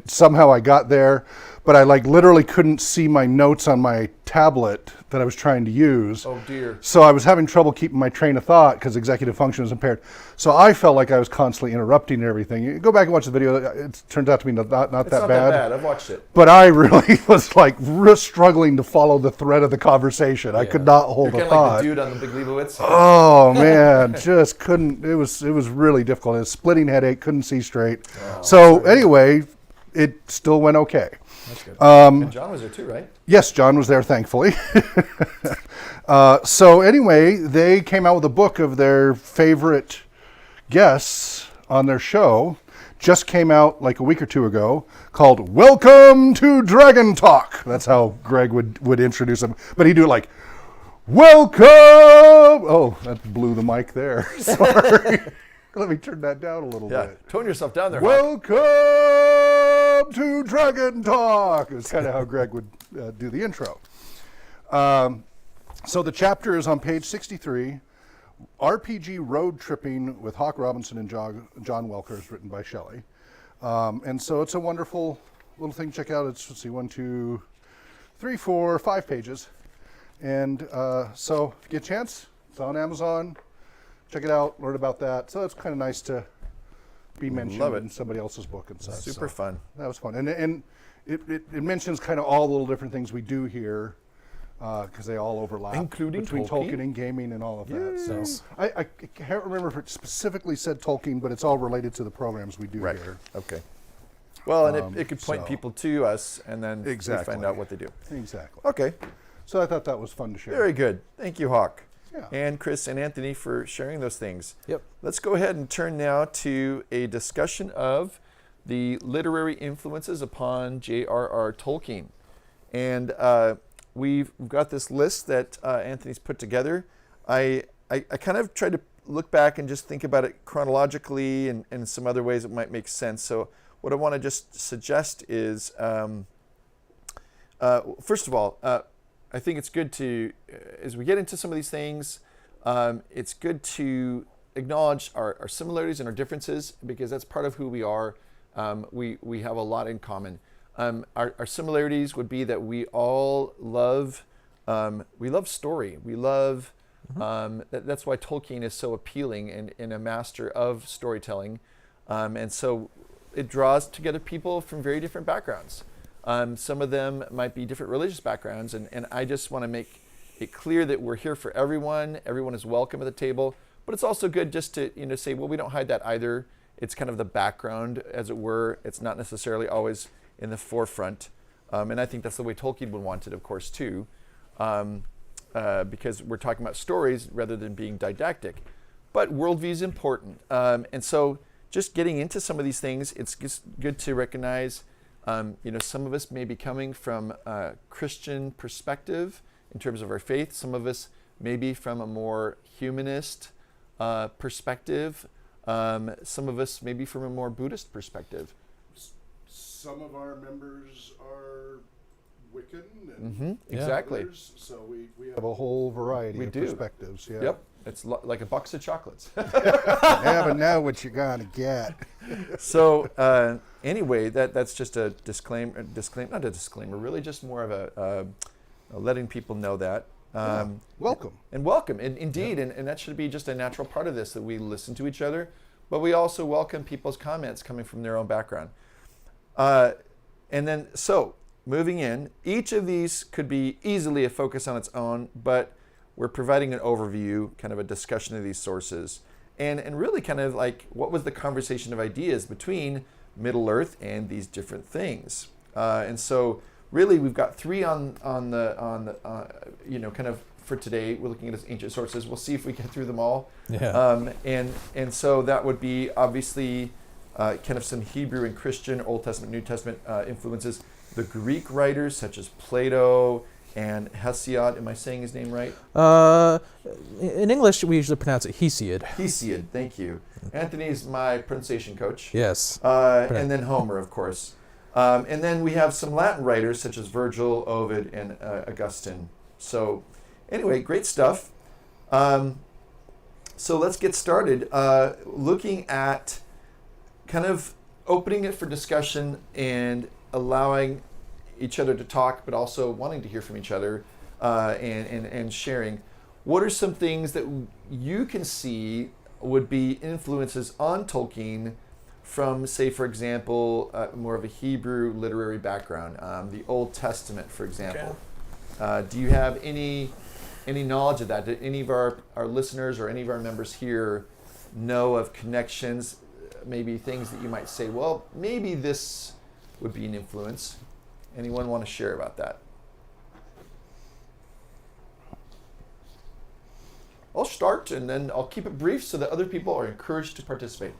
somehow I got there, but I literally couldn't see my notes on my tablet that I was trying to use. Oh dear. So I was having trouble keeping my train of thought because executive function was impaired. So I felt like I was constantly interrupting everything. You go back and watch the video. It turns out to be not It's that not bad. that bad. I've watched it. But I really was struggling to follow the thread of the conversation. I could not hold You're a kind of like thought. the dude on the Big Leibowitz. Oh man, just couldn't. It was really difficult. It was splitting headache. Couldn't see straight. So anyway, it still went okay. That's good. And John was there too, right? Yes, John was there, thankfully. So anyway, they came out with a book of their favorite guests on their show. Just came out like a week or two ago, called "Welcome to Dragon Talk." That's how Greg would introduce them, but he'd do it like, "Welcome." Oh, that blew the mic there. Sorry. Let me turn that down a little bit. Tone yourself down there, Hawk. Welcome to Dragon Talk. It's kind of how Greg would do the intro. So the chapter is on page 63, RPG Road Tripping with Hawk Robinson and John Welkers, written by Shelley. And so it's a wonderful little thing to check out. It's, 1, 2, 3, 4, 5 pages. And so if you get a chance, it's on Amazon. Check it out, learn about that. So it's kind of nice to be mentioned Love it. in somebody else's book and such. Super So fun. that was fun. And it mentions kind of all the little different things we do here because they all overlap. Including between Tolkien? Tolkien and gaming and all of that. So Yes. I can't remember if it specifically said Tolkien, but it's all related to the programs we do Right. here. Okay. Well, and it could point so- people to us, and then we Exactly. find out what they do. Exactly. Okay. So I thought that was fun to share. Very good. Thank you, Hawk. Yeah. And Chris and Anthony for sharing those things. Yep. Let's go ahead and turn now to a discussion of the literary influences upon J.r.r. Tolkien. And we've got this list that Anthony's put together. I kind of tried to look back and just think about it chronologically and some other ways it might make sense. So what I want to just suggest is first of all, I think it's good to, as we get into some of these things, it's good to acknowledge our similarities and our differences, because that's part of who we are. We have a lot in common. Our similarities would be that we all love story. We love, that's why Tolkien is so appealing and a master of storytelling. And so it draws together people from very different backgrounds. Some of them might be different religious backgrounds, and I just want to make it clear that we're here for everyone. Everyone is welcome at the table, but it's also good just to say, well, we don't hide that either. It's kind of the background, as it were. It's not necessarily always in the forefront, and I think that's the way Tolkien would want it, of course, too, because we're talking about stories rather than being didactic. But worldview is important, and so just getting into some of these things, it's just good to recognize. Some of us may be coming from a Christian perspective in terms of our faith. Some of us may be from a more humanist perspective. Some of us may be from a more Buddhist perspective. Some of our members are Wiccan and exactly. others, so we have a whole variety of perspectives. Yeah. Yep. It's like a box of chocolates. You never know what you're gonna get. So anyway, that's just a disclaimer, not a disclaimer, really just more of a letting people know that. Welcome. And welcome, and indeed, and that should be just a natural part of this, that we listen to each other, but we also welcome people's comments coming from their own background. And then, so, moving in, each of these could be easily a focus on its own, but we're providing an overview, kind of a discussion of these sources, and really kind of like what was the conversation of ideas between Middle-earth and these different things. And so really we've got three on the kind of for today. We're looking at as ancient sources. We'll see if we get through them all. Yeah. And so that would be obviously kind of some Hebrew and Christian, Old Testament, New Testament influences. The Greek writers such as Plato and Hesiod. Am I saying his name right? In English, we usually pronounce it Hesiod. Hesiod, thank you. Anthony's my pronunciation coach. Yes. And then Homer, of course. And then we have some Latin writers such as Virgil, Ovid, and Augustine. So anyway, great stuff. So let's get started looking at kind of opening it for discussion and allowing each other to talk, but also wanting to hear from each other and sharing. What are some things that you can see would be influences on Tolkien from, say, for example, more of a Hebrew literary background, the Old Testament, for example? Do you have any knowledge of that? Do any of our listeners or any of our members here know of connections, maybe things that you might say, well, maybe this would be an influence? Anyone want to share about that? I'll start and then I'll keep it brief so that other people are encouraged to participate.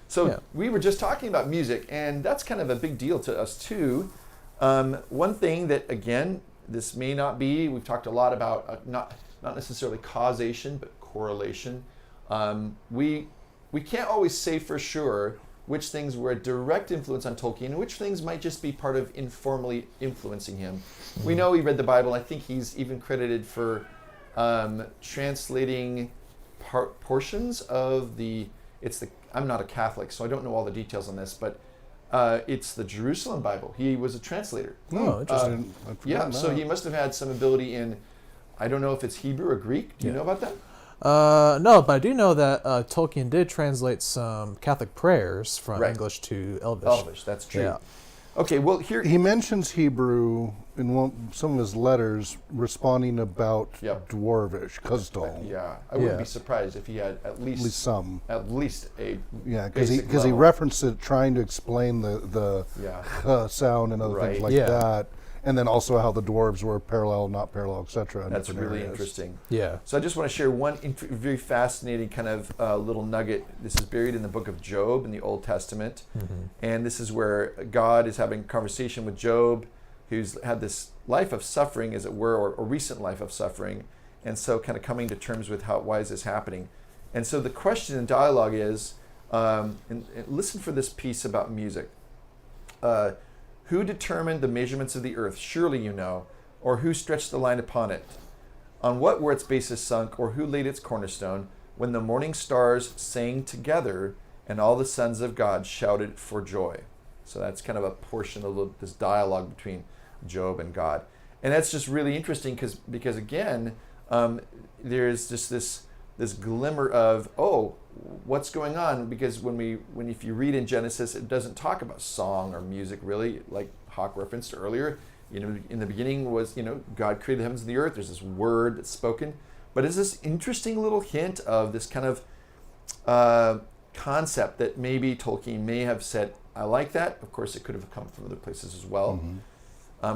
So we were just talking about music, and that's kind of a big deal to us too. One thing that, again, this may not be, we've talked a lot about not necessarily causation, but correlation. We can't always say for sure which things were a direct influence on Tolkien and which things might just be part of informally influencing him. We know he read the Bible. I think he's even credited for translating portions of I'm not a Catholic, so I don't know all the details on this, but it's the Jerusalem Bible. He was a translator. Oh, interesting. So he must have had some ability in, I don't know if it's Hebrew or Greek. Do you know about that? No, but I do know that Tolkien did translate some Catholic prayers from English to Elvish. Elvish, that's true. Yeah. Okay, well here he mentions Hebrew in some of his letters, responding about Dwarvish, Kuzdal. Yeah, I wouldn't be surprised if he had at least some, at least a because he referenced it, trying to explain the sound and other things like that. And then also how the dwarves were parallel, not parallel, etc. That's really interesting. Yeah. So I just want to share one very fascinating kind of little nugget. This is buried in the book of Job in the Old Testament. Mm-hmm. And this is where God is having a conversation with Job, who's had this life of suffering, as it were, or recent life of suffering. And so kind of coming to terms with why is this happening? And so the question in dialogue is, and listen for this piece about music. Who determined the measurements of the earth? Surely you know. Or who stretched the line upon it? On what were its bases sunk, or who laid its cornerstone? When the morning stars sang together, and all the sons of God shouted for joy. So that's kind of a portion of this dialogue between Job and God. And that's just really interesting because again, there's just this glimmer of, oh, what's going on? Because if you read in Genesis, it doesn't talk about song or music really, like Hawk referenced earlier. In the beginning was, God created the heavens and the earth. There's this word that's spoken. But it's this interesting little hint of this kind of concept that maybe Tolkien may have said, I like that. Of course, it could have come from other places as well. Mm-hmm.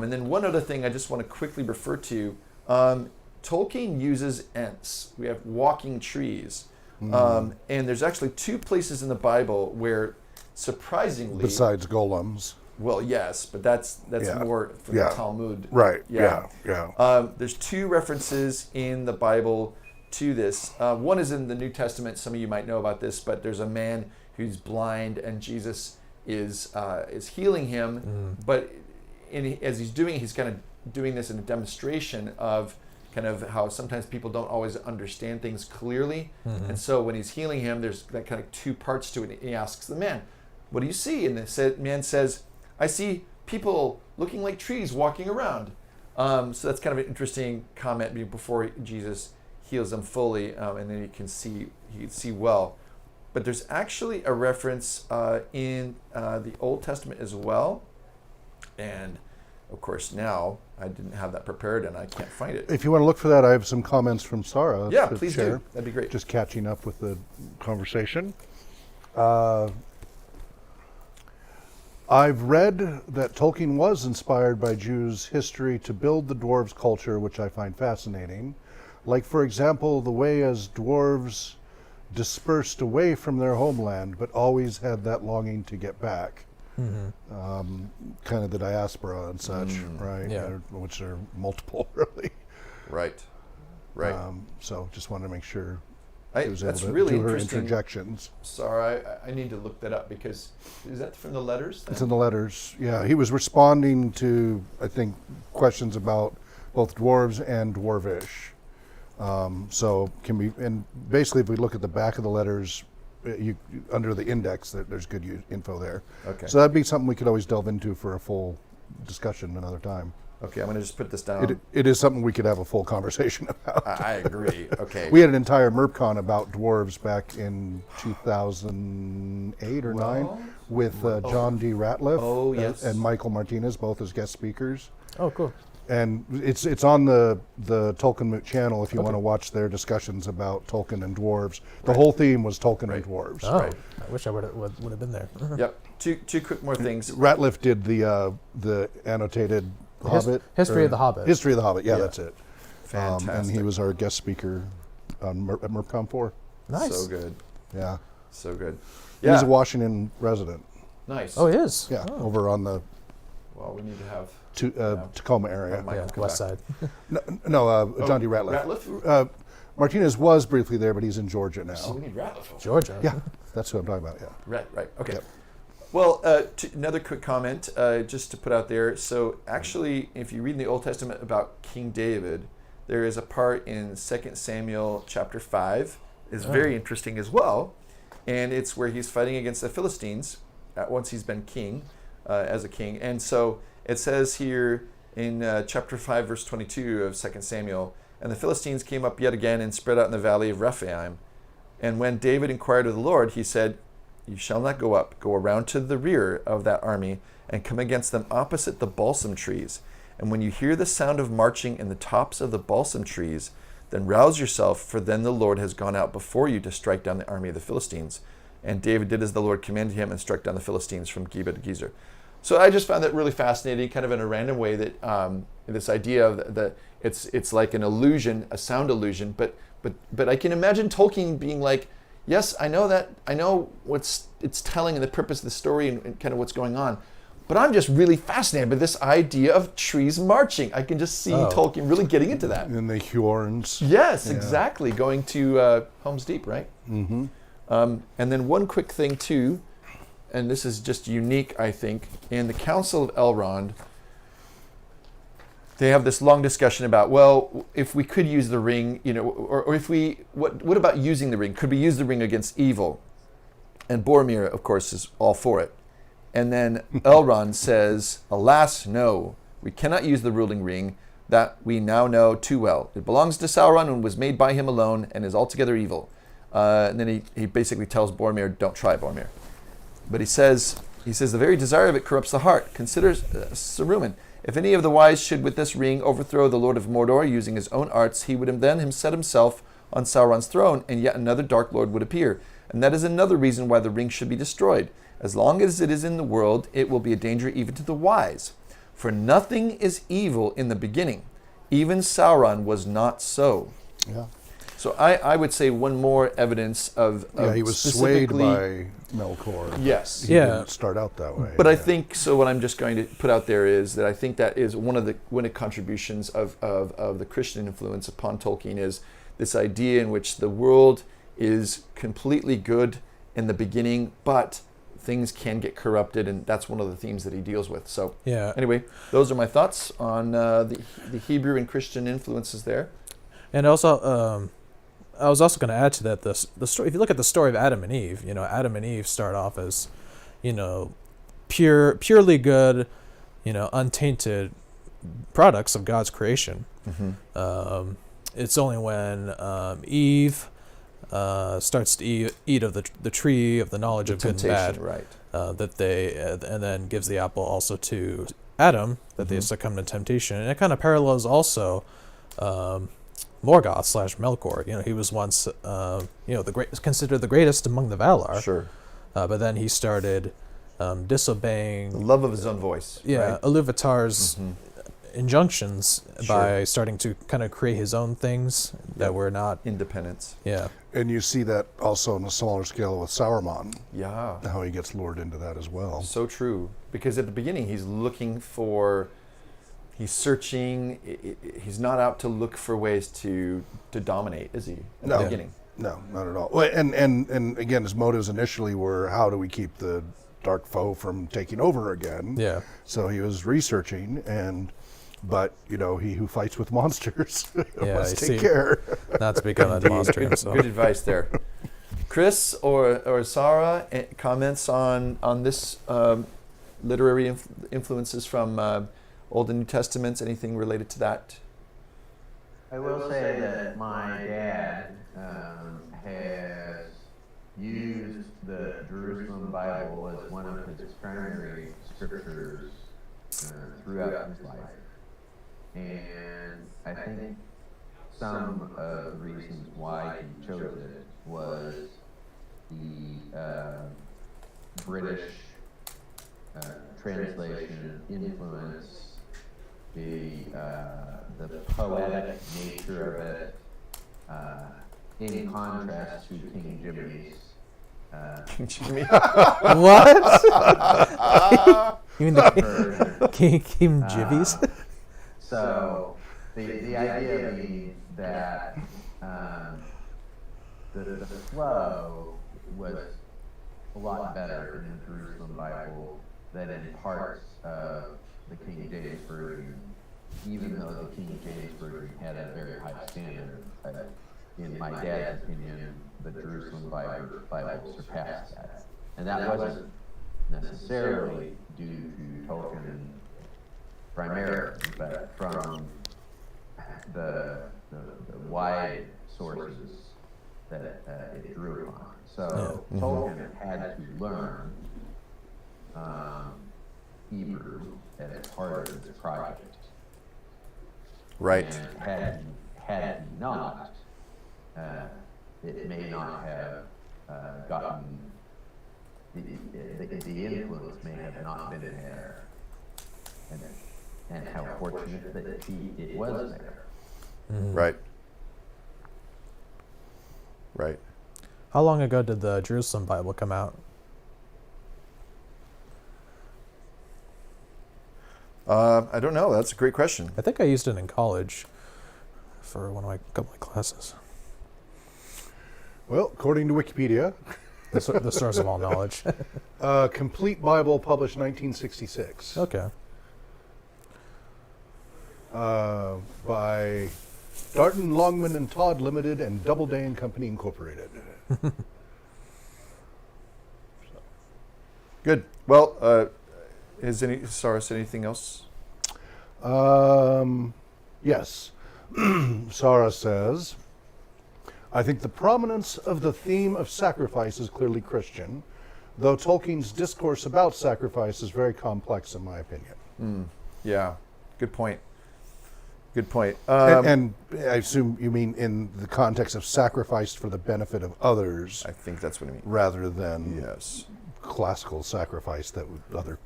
And then one other thing I just want to quickly refer to, Tolkien uses Ents. We have walking trees. Mm-hmm. And there's actually 2 places in the Bible where, surprisingly... Besides golems. Well, yes, but that's more from the Talmud. Right, yeah. yeah. There's 2 references in the Bible to this. One is in the New Testament. Some of you might know about this, but there's a man who's blind, and Jesus is healing him. But as he's doing it, he's kind of doing this in a demonstration of kind of how sometimes people don't always understand things clearly. And so when he's healing him, there's that kind of 2 parts to it. And he asks the man, what do you see? And the man says, I see people looking like trees walking around. So that's kind of an interesting comment before Jesus heals them fully, and then he can see well. But there's actually a reference in the Old Testament as well. And of course now I didn't have that prepared and I can't find it. If you want to look for that, I have some comments from Sarah. Yeah, please do. That'd be great. Just catching up with the conversation. I've read that Tolkien was inspired by Jews' history to build the dwarves' culture, which I find fascinating. Like, for example, the way as dwarves dispersed away from their homeland, but always had that longing to get back. Kind of the diaspora and such, right? Yeah. Which are multiple, really. Right. So just wanted to make sure that's really do her interesting. interjections. Sorry, I need to look that up because is that from the letters? Then? It's in the letters. Yeah, he was responding to, I think, questions about both dwarves and dwarvish. So and basically, if we look at the back of the letters, under the index, there's good info there. Okay. So that'd be something we could always delve into for a full discussion another time. Okay, I'm going to just put this down. It is something we could have a full conversation about. I agree. Okay. We had an entire MERPCon about dwarves back in 2008 or 9 with John D. Ratliff and Michael Martinez, both as guest speakers. Oh, cool. And it's on the Tolkien Moot channel if you want to watch their discussions about Tolkien and dwarves. The whole theme was Tolkien and dwarves. Oh, I wish I would have been there. Yep. Two quick more things. Ratliff did the annotated Hobbit. History of the Hobbit. History of the Hobbit, yeah. That's it. Fantastic. And he was our guest speaker on at MERPCon 4. Nice. So good. Yeah. So good. Yeah. He's a Washington resident. Nice. Oh, he is? Yeah, over on the well, we need to have Tacoma area. West side. No, John D. Ratliff. Ratliff? Martinez was briefly there, but he's in Georgia now. So we need Ratliff. Georgia. Yeah, that's who I'm talking about, yeah. Right. Okay. Yep. Well, another quick comment, just to put out there. So actually, if you read in the Old Testament about King David, there is a part in 2 Samuel chapter 5. It's very interesting as well. And it's where he's fighting against the Philistines once he's been king, as a king. And so it says here in chapter 5, verse 22 of 2 Samuel, and the Philistines came up yet again and spread out in the valley of Rephaim. And when David inquired of the Lord, he said, you shall not go up. Go around to the rear of that army and come against them opposite the balsam trees. And when you hear the sound of marching in the tops of the balsam trees, then rouse yourself, for then the Lord has gone out before you to strike down the army of the Philistines. And David did as the Lord commanded him and struck down the Philistines from Geba to Gezer. So I just found that really fascinating, kind of in a random way, that this idea of that it's like an illusion, a sound illusion, but I can imagine Tolkien being like, yes, I know what's it's telling and the purpose of the story and kind of what's going on, but I'm just really fascinated by this idea of trees marching. I can just see Tolkien really getting into that. And the Hjorns. Yes, exactly. Going to Helm's Deep, right? Mm-hmm. And then one quick thing too, and this is just unique, I think, in the Council of Elrond, they have this long discussion about, well, if we could use the ring, or if we, what about using the ring? Could we use the ring against evil? And Boromir, of course, is all for it. And then Elrond says, alas, no, we cannot use the ruling ring that we now know too well. It belongs to Sauron and was made by him alone and is altogether evil. And then he basically tells Boromir, don't try, Boromir. But he says, the very desire of it corrupts the heart. Consider Saruman. If any of the wise should with this ring overthrow the Lord of Mordor using his own arts, he would then set himself on Sauron's throne, and yet another Dark Lord would appear. And that is another reason why the ring should be destroyed. As long as it is in the world, it will be a danger even to the wise. For nothing is evil in the beginning. Even Sauron was not so. Yeah. So I would say one more evidence of He was swayed by Melkor. Yes. He didn't start out that way. But I think, so what I'm just going to put out there is that I think that is one of the contributions of the Christian influence upon Tolkien is this idea in which the world is completely good in the beginning, but things can get corrupted, and that's one of the themes that he deals with. So anyway, those are my thoughts on the Hebrew and Christian influences there. And also, I was also going to add to that the story. If you look at the story of Adam and Eve, Adam and Eve start off as, purely good, untainted products of God's creation. Mm-hmm. It's only when Eve starts to eat of the tree of the knowledge of good and bad, right? that they and then gives the apple also to Adam, that they succumb to temptation, and it kind of parallels also. Morgoth / Melkor. He was once, considered the greatest among the Valar. Sure. But then he started disobeying The love of his own voice. Right? Iluvatar's injunctions by starting to kind of create his own things that were not independence. Yeah. And you see that also on a smaller scale with Saruman. Yeah. How he gets lured into that as well. So true. Because at the beginning, he's searching. He's not out to look for ways to dominate, is he? At the beginning. No, not at all. Well, and again, his motives initially were, how do we keep the dark foe from taking over again? Yeah. So he was researching, but he who fights with monsters must take care. Not to become a monster himself. Good advice there. Chris or Sarah, comments on this literary influences from Old and New Testaments, anything related to that? I will say that my dad has used the Jerusalem Bible as one of his primary scriptures throughout his life. And I think some of the reasons why he chose it was the British translation influence, the poetic nature of it, in contrast to King Jimmy's. Jimmy? What? You mean the King Jibbies? So the idea being that the flow was a lot better in the Jerusalem Bible than in parts of the King James Version, even though the King James Version had a very high standard. In my dad's opinion, the Jerusalem Bible surpassed that. And that wasn't necessarily due to Tolkien primarily, but from the wide sources that it drew upon. So Tolkien had to learn Hebrew as part of this project. Right. And had he not, it may not have gotten, the influence may have not been there. And how fortunate that it was there. Right. Right. How long ago did the Jerusalem Bible come out? I don't know. That's a great question. I think I used it in college for one of my couple of classes. Well, according to Wikipedia, The source of all knowledge. Complete Bible, published 1966. Okay. By Darton, Longman and Todd Limited and Doubleday and Company Incorporated. Good. Well, is Saras anything else? Yes. Sarah says, I think the prominence of the theme of sacrifice is clearly Christian, though Tolkien's discourse about sacrifice is very complex in my opinion. Yeah. Good point. Good point. And I assume you mean in the context of sacrifice for the benefit of others I think that's what I mean. rather than Yes. classical sacrifice that other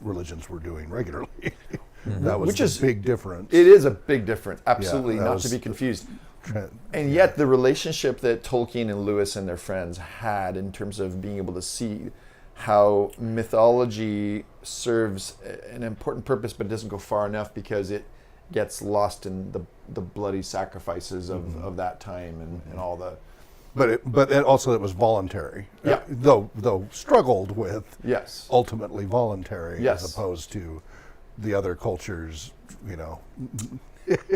religions were doing regularly. That was Which the is- big difference. It is a big difference. Absolutely, that not was to be confused. Tra- And yet, the relationship that Tolkien and Lewis and their friends had in terms of being able to see how mythology serves an important purpose, but doesn't go far enough because it gets lost in the bloody sacrifices of that time and all the. But also it was voluntary. Yeah. Though struggled with, Yes. ultimately voluntary Yes. as opposed to the other cultures, you know.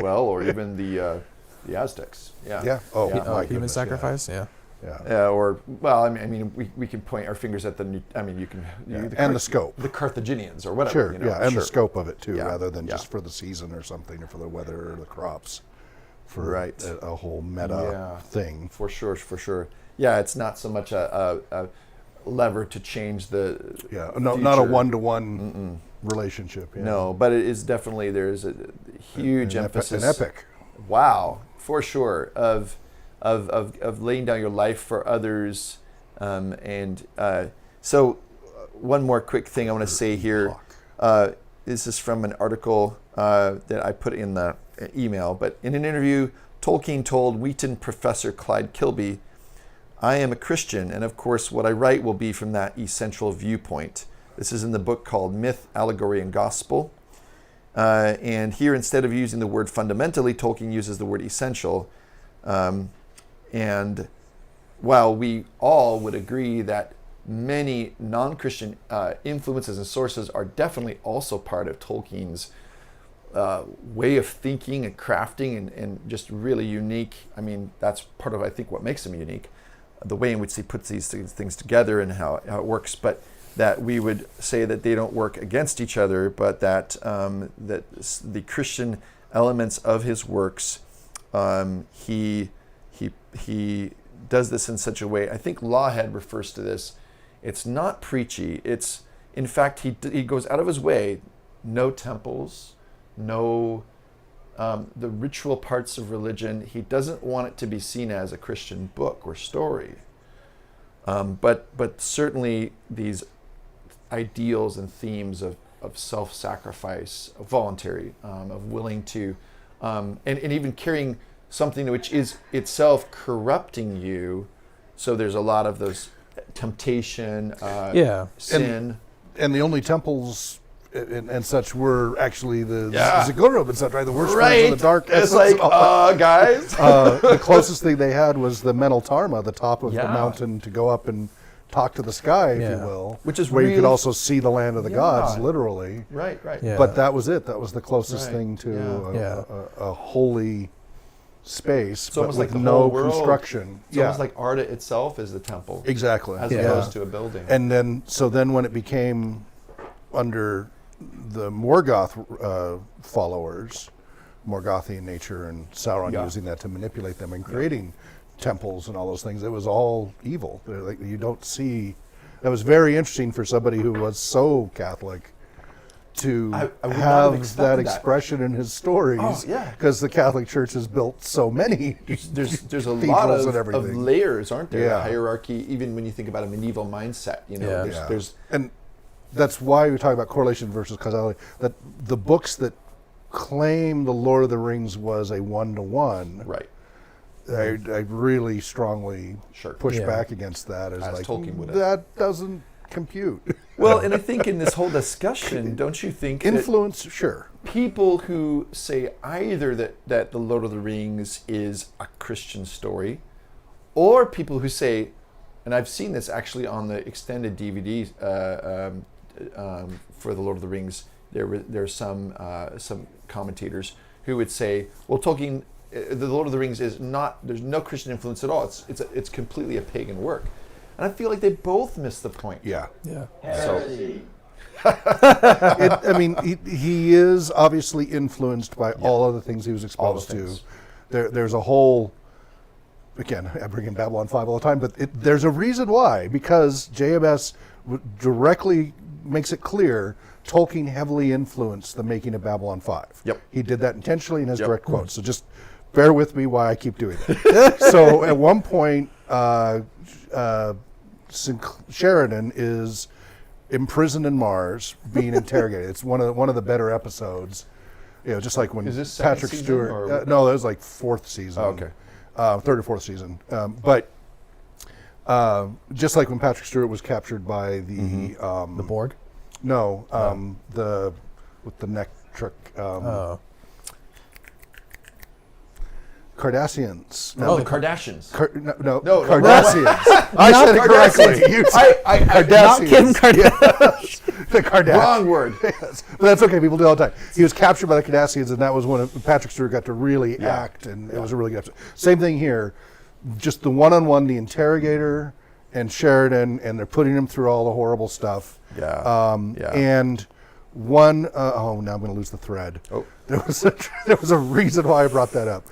Well, or even the Aztecs. Yeah. Yeah. Oh, Yeah. my Human goodness, sacrifice. Yeah. Yeah. Or well, I mean, we can point our fingers at you can Yeah. And the scope. the Carthaginians or whatever. Sure. You know, Yeah. And sure. the scope of it too, Yeah, rather than yeah. just for the season or something, or for the weather or the crops. For Right. a whole meta thing. For sure, for sure. Yeah, it's not so much a lever to change the Yeah. No, not a future. one-to-one relationship. Yeah. No, but it is definitely there's a huge An emphasis. An epic. Wow, for sure of laying down your life for others, so one more quick thing I want to say here. This is from an article that I put in the email, but in an interview, Tolkien told Wheaton professor Clyde Kilby, I am a Christian, and of course what I write will be from that essential viewpoint. This is in the book called Myth, Allegory, and Gospel. And here, instead of using the word fundamentally, Tolkien uses the word essential. And while we all would agree that many non-Christian influences and sources are definitely also part of Tolkien's way of thinking and crafting and just really unique. I mean, that's part of, I think, what makes him unique, the way in which he puts these things together and how it works. But that we would say that they don't work against each other, but that that the Christian elements of his works, he does this in such a way. I think Lawhead refers to this. It's not preachy. It's, in fact, he goes out of his way. No temples, no the ritual parts of religion. He doesn't want it to be seen as a Christian book or story. But certainly these ideals and themes of self-sacrifice, of voluntary, of willing to, and even carrying something which is itself corrupting you. So there's a lot of those temptation, sin. And the only temples and such were actually the Yeah. Ziggurat and such, right? The worshippers Right. of the dark It's essence like, and all that. guys. The closest thing they had was the Mental Tarma, the top of the Yeah. mountain to go up and talk to the sky, if you Yeah. will. Which is where you could really- also see the land of the Yeah. gods, literally. Right. Yeah. But that was it. That was the closest Right. thing to Yeah. a holy space, It's but almost with like the no whole world. construction. It's almost like Arda itself is the temple, Exactly. as Yeah. opposed to a building. And then, when it became under the Morgoth followers, Morgothian nature, and Sauron Yeah. using that to manipulate them and creating temples and all those things, it was all evil. Like, you don't see. That was very interesting for somebody who was so Catholic to I would not have have expected that that. expression in his stories. Oh, yeah. Because the Catholic Church has built so many. There's a lot cathedrals and of everything. layers, aren't there? Yeah. Hierarchy, even when you think about a medieval mindset, Yeah. there's And that's why we talk about correlation versus causality. That the books that claim the Lord of the Rings was a one-to-one, right. I really strongly Sure. push Yeah. back against that. As like, Tolkien would have. that doesn't compute. Well, and I think in this whole discussion, don't you think that Influence, sure. people who say either that the Lord of the Rings is a Christian story, or people who say and I've seen this actually on the extended DVD for the Lord of the Rings. There's some commentators who would say, well, Tolkien, the Lord of the Rings is not. There's no Christian influence at all. It's completely a pagan work, and I feel like they both miss the point. Yeah. So, I mean, he is obviously influenced by all of the things he was exposed to. things. There's a whole, again, I bring in Babylon 5 all the time, but there's a reason why, because JMS directly makes it clear Tolkien heavily influenced the making of Babylon 5. Yep. He did that intentionally and has Yep. direct quotes. So just bear with me why I keep doing it. So at one point, Sheridan is imprisoned in Mars, being interrogated. It's one of the better episodes. Just like when Is this second Patrick season, Stewart. or- No, that was like fourth season. Oh, okay. Third or fourth season. But just like when Patrick Stewart was captured by the The Borg. no, the with the neck trick. Cardassians. the Kardashians. No, No, Cardassians. I said it correctly. You said Not Kim Cardassians. Kardashian. The Kardashians. Wrong word. Yes. But that's okay. People do it all the time. He was captured by the Cardassians, and that was when Patrick Stewart got to really act, and it was a really good episode. Same thing here. Just the one-on-one, the interrogator and Sheridan, and they're putting him through all the horrible stuff. Yeah. And one, now I'm going to lose the thread. Oh. There was a reason why I brought that up.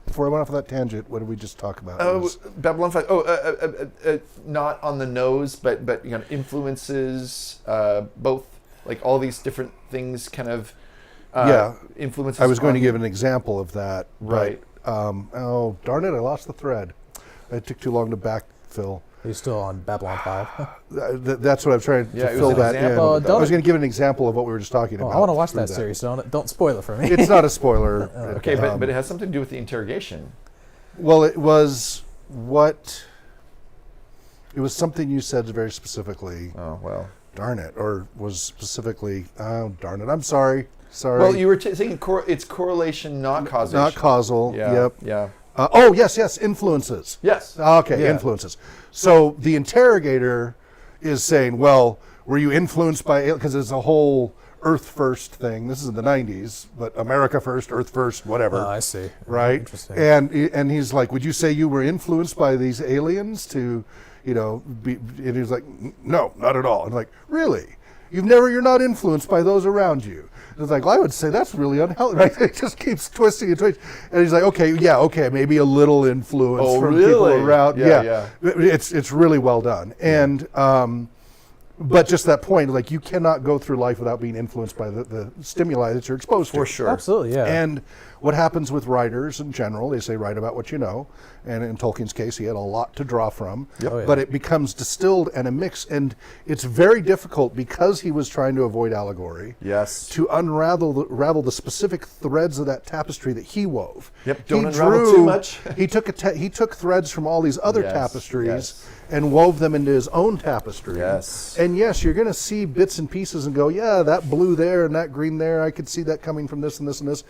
Before I went off on that tangent, what did we just talk about? It was- Babylon 5. Not on the nose, but influences both, like all these different things kind of influences. I was going to on- give an example of that. Right. But, darn it, I lost the thread. It took too long to backfill. Are you still on Babylon 5? That's what I'm trying Yeah, to it was fill an that in. example. Don't- I was going to give an example of what we were just talking Oh, about. I want to watch through that series, so don't spoil it for me. It's not a spoiler. Okay, but it has something to do with the interrogation. Well, it was something you said very specifically. Oh well. Darn it, or was specifically. Oh, darn it! I'm sorry. Sorry. Well, you were saying it's correlation, not causation. Not causal. Yeah. Yep. Yeah. Yes. Influences. Yes. Okay, Yeah. influences. So the interrogator is saying, well, were you influenced by, because it's a whole Earth first thing. This is in the 90s, but America first, Earth first, whatever. Oh, I see. Right? Interesting. And he's like, would you say you were influenced by these aliens to, be, and he's like, no, not at all. And like, really? You're not influenced by those around you. And it's like, well, I would say that's really unhealthy, right? It just keeps twisting and twisting. And he's like, okay, maybe a little influence Oh, from people really? around. Yeah. It's really well done. And, but just that point, like you cannot go through life without being influenced by the stimuli that you're exposed to. For sure. Absolutely, yeah. And what happens with writers in general, they say write about what you know. And in Tolkien's case, he had a lot to draw from. Yep. Oh, yeah. But it becomes distilled and a mix. And it's very difficult because he was trying to avoid allegory Yes. to unravel the specific threads of that tapestry that he wove. Yep, don't unravel too much. He took threads from all these other Yes, tapestries yes. and wove them into his own tapestry. Yes. And yes, you're going to see bits and pieces and go, yeah, that blue there and that green there, I could see that coming from this and this and this.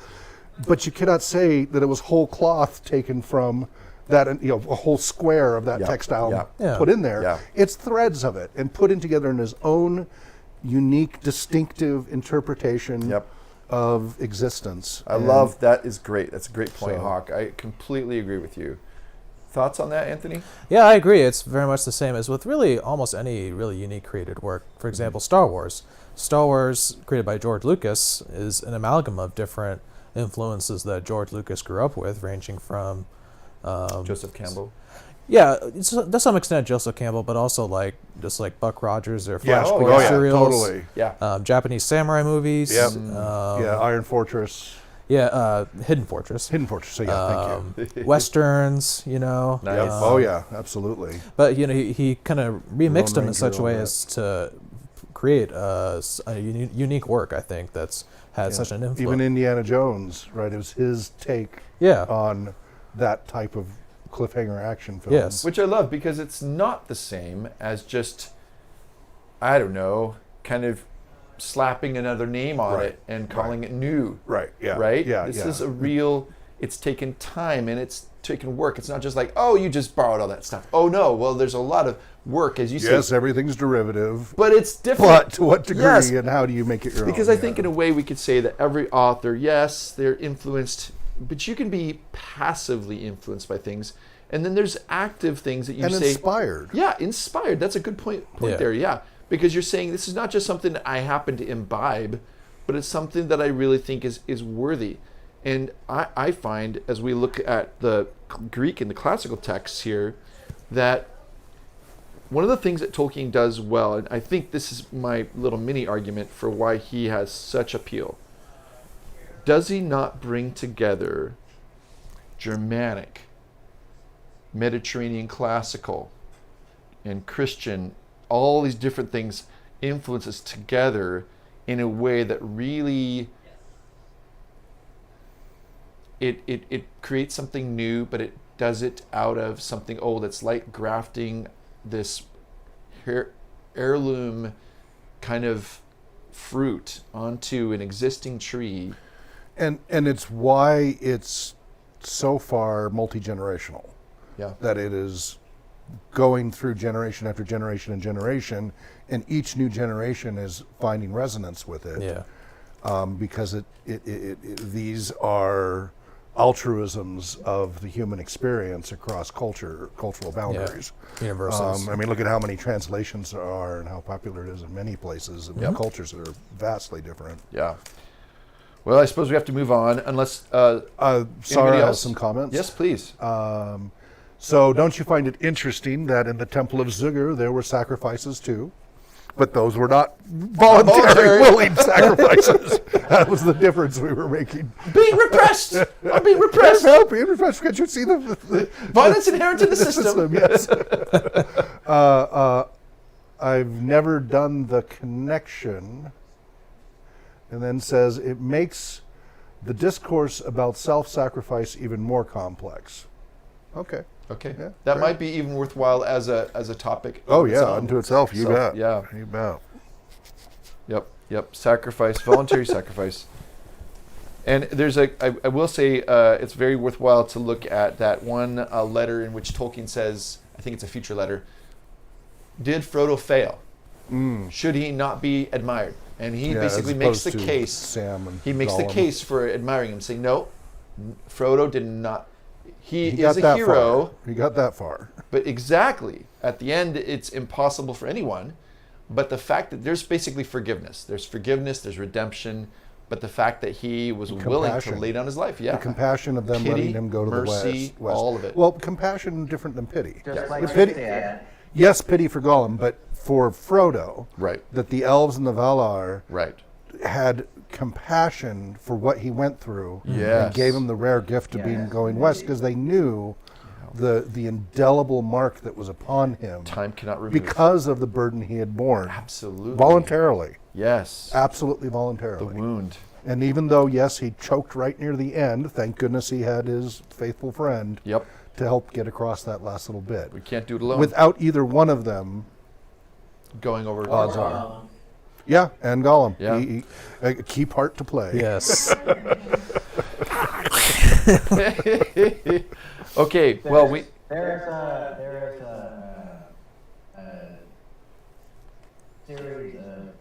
But you cannot say that it was whole cloth taken from that, a whole square of that Yeah, textile yeah. put in there. Yeah. It's threads of it and put in together in his own unique, distinctive interpretation Yep. of existence. I And love that. Is great. That's a great point, So- Hawk. I completely agree with you. Thoughts on that, Anthony? Yeah, I agree. It's very much the same as with really almost any really unique created work. For example, Star Wars. Star Wars, created by George Lucas, is an amalgam of different influences that George Lucas grew up with, ranging from Joseph Campbell. yeah, to some extent Joseph Campbell, but also like Buck Rogers or Yeah, Flash oh, Gordon yeah, serials, totally. Yeah. Japanese samurai movies, Yep. Iron Fortress, Hidden Fortress, Hidden Fortress. So yeah, thank you. westerns, Nice. Yep. Absolutely. But he kind of remixed them in Ranger, such a all way that. as to create a unique work. I think that's had such an influence. Even Indiana Jones, right? It was his take Yeah. on that type of cliffhanger action film. Yes. Which I love because it's not the same as just, I don't know, kind of slapping another name on Right, it and calling it new. Right. Yeah. Right? Yeah. This yeah. is a real, it's taken time and it's taken work. It's not just like, oh, you just borrowed all that stuff. Oh no, well, there's a lot of work, as you say. Yes, everything's derivative. But it's different. But to what degree, Yes. and how do you make it your own? Because I think in a way we could say that every author, yes, they're influenced, but you can be passively influenced by things. And then there's active things that you and say. inspired. Yeah, inspired. That's a good point there, yeah. Because you're saying this is not just something that I happen to imbibe, but it's something that I really think is worthy. And I find, as we look at the Greek and the classical texts here, that one of the things that Tolkien does well, and I think this is my little mini argument for why he has such appeal, does he not bring together Germanic, Mediterranean classical, and Christian, all these different things, influences together in a way that really it creates something new, but it does it out of something old. It's like grafting this heirloom kind of fruit onto an existing tree. And it's why it's so far multi-generational. Yeah. That it is going through generation after generation and generation, and each new generation is finding resonance with it. Yeah. Because these are altruisms of the human experience across cultural boundaries. Universals. I mean, look at how many translations there are and how popular it is in many places, and cultures that are vastly different. Yeah. Well, I suppose we have to move on, unless Sarah anybody has else? some comments. Yes, please. So don't you find it interesting that in the Temple of Zugur there were sacrifices too? But those were not voluntary, willing sacrifices. That was the difference we were making. Being repressed! I'm being repressed! Help, being repressed. Can't you see the Violence inherent in the system. Yes. I've never done the connection. And then says it makes the discourse about self-sacrifice even more complex. Okay. Okay. Yeah, that great. might be even worthwhile as a topic. Oh of its yeah, own. unto itself. You So, bet. Yeah. You bet. Yep. Sacrifice, voluntary sacrifice. And there's I will say it's very worthwhile to look at that one letter in which Tolkien says, I think it's a future letter, did Frodo fail? Should he not be admired? And he basically makes the case. Sam and He makes the Gollum. case for admiring him, saying, no, Frodo did not. He got is a that hero. Far. He got that far. But exactly, at the end, it's impossible for anyone. But the fact that there's basically forgiveness. There's forgiveness, there's redemption. But the fact that he was willing to Compassion. lay down his life. Yeah. The compassion of them Pity, letting him go to mercy, the west. all of it. Well, compassion different than pity. Just like The you pity, said. yes, pity for Gollum, but for Frodo, Right. that the elves and the Valar Right. had compassion for what he went through Yes. and gave him the rare gift of being going west because they knew the indelible mark that was upon him Time cannot remove. because of the burden he had borne Absolutely. voluntarily, Yes. absolutely The voluntarily. wound. And even though, yes, he choked right near the end, thank goodness he had his faithful friend Yep. to help get across that last little bit. We can't do it alone. Without either one of them, Going over. odds are. Yeah, and Gollum. Yeah. A key part to play. Yes. Okay. Well, we. There's a series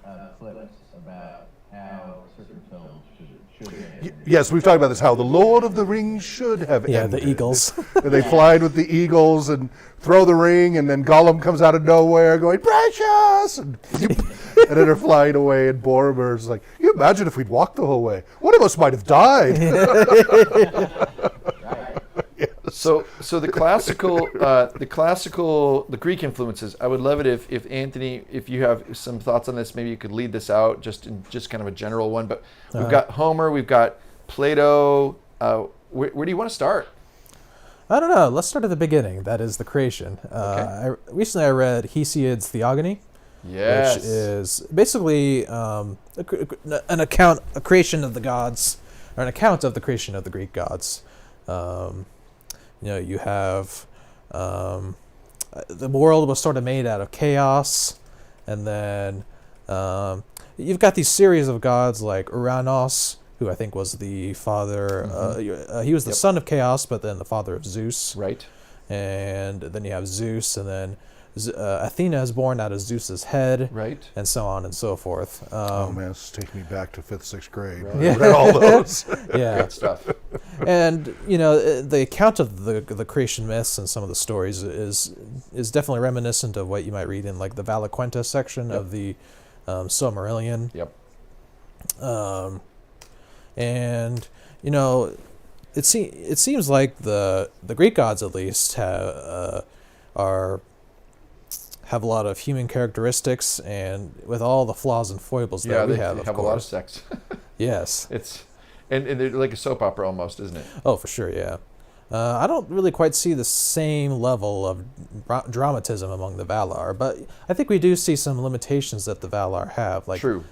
of clips about how certain films should end. Yes, we've talked about this, how the Lord of the Rings should have Yeah, ended. the Eagles. And they fly in with the eagles and throw the ring, and then Gollum comes out of nowhere going, precious! And then they're flying away, and Boromir's like, you imagine if we'd walked the whole way? One of us might have died. So the classical, the Greek influences. I would love it if Anthony, if you have some thoughts on this, maybe you could lead this out, just kind of a general one. But we've got Homer, we've got Plato. Where do you want to start? I don't know. Let's start at the beginning. That is the creation. Recently I read Hesiod's Theogony, Yes. which is basically an account, a creation of the gods, or an account of the creation of the Greek gods. You have the world was sort of made out of chaos, and then you've got these series of gods like Uranos, who I think was the father. He was the son of Chaos, but then the father of Zeus. Right. And then you have Zeus, and then Athena is born out of Zeus's head, Right. and so on and so forth. Oh man, this is taking me back to 5th, 6th grade. Right. I read all those. Yeah, Good stuff. and you know the account of the creation myths and some of the stories is definitely reminiscent of what you might read in like the Valaquenta section of the Silmarillion. Yep. And you know, it seems like the Greek gods at least have a lot of human characteristics, and with all the flaws and foibles that we they have, have a lot of sex. Yes. It's and they're like a soap opera almost, isn't it? Oh, for sure, yeah. I don't really quite see the same level of dramatism among the Valar, but I think we do see some limitations that the Valar have. Like, True.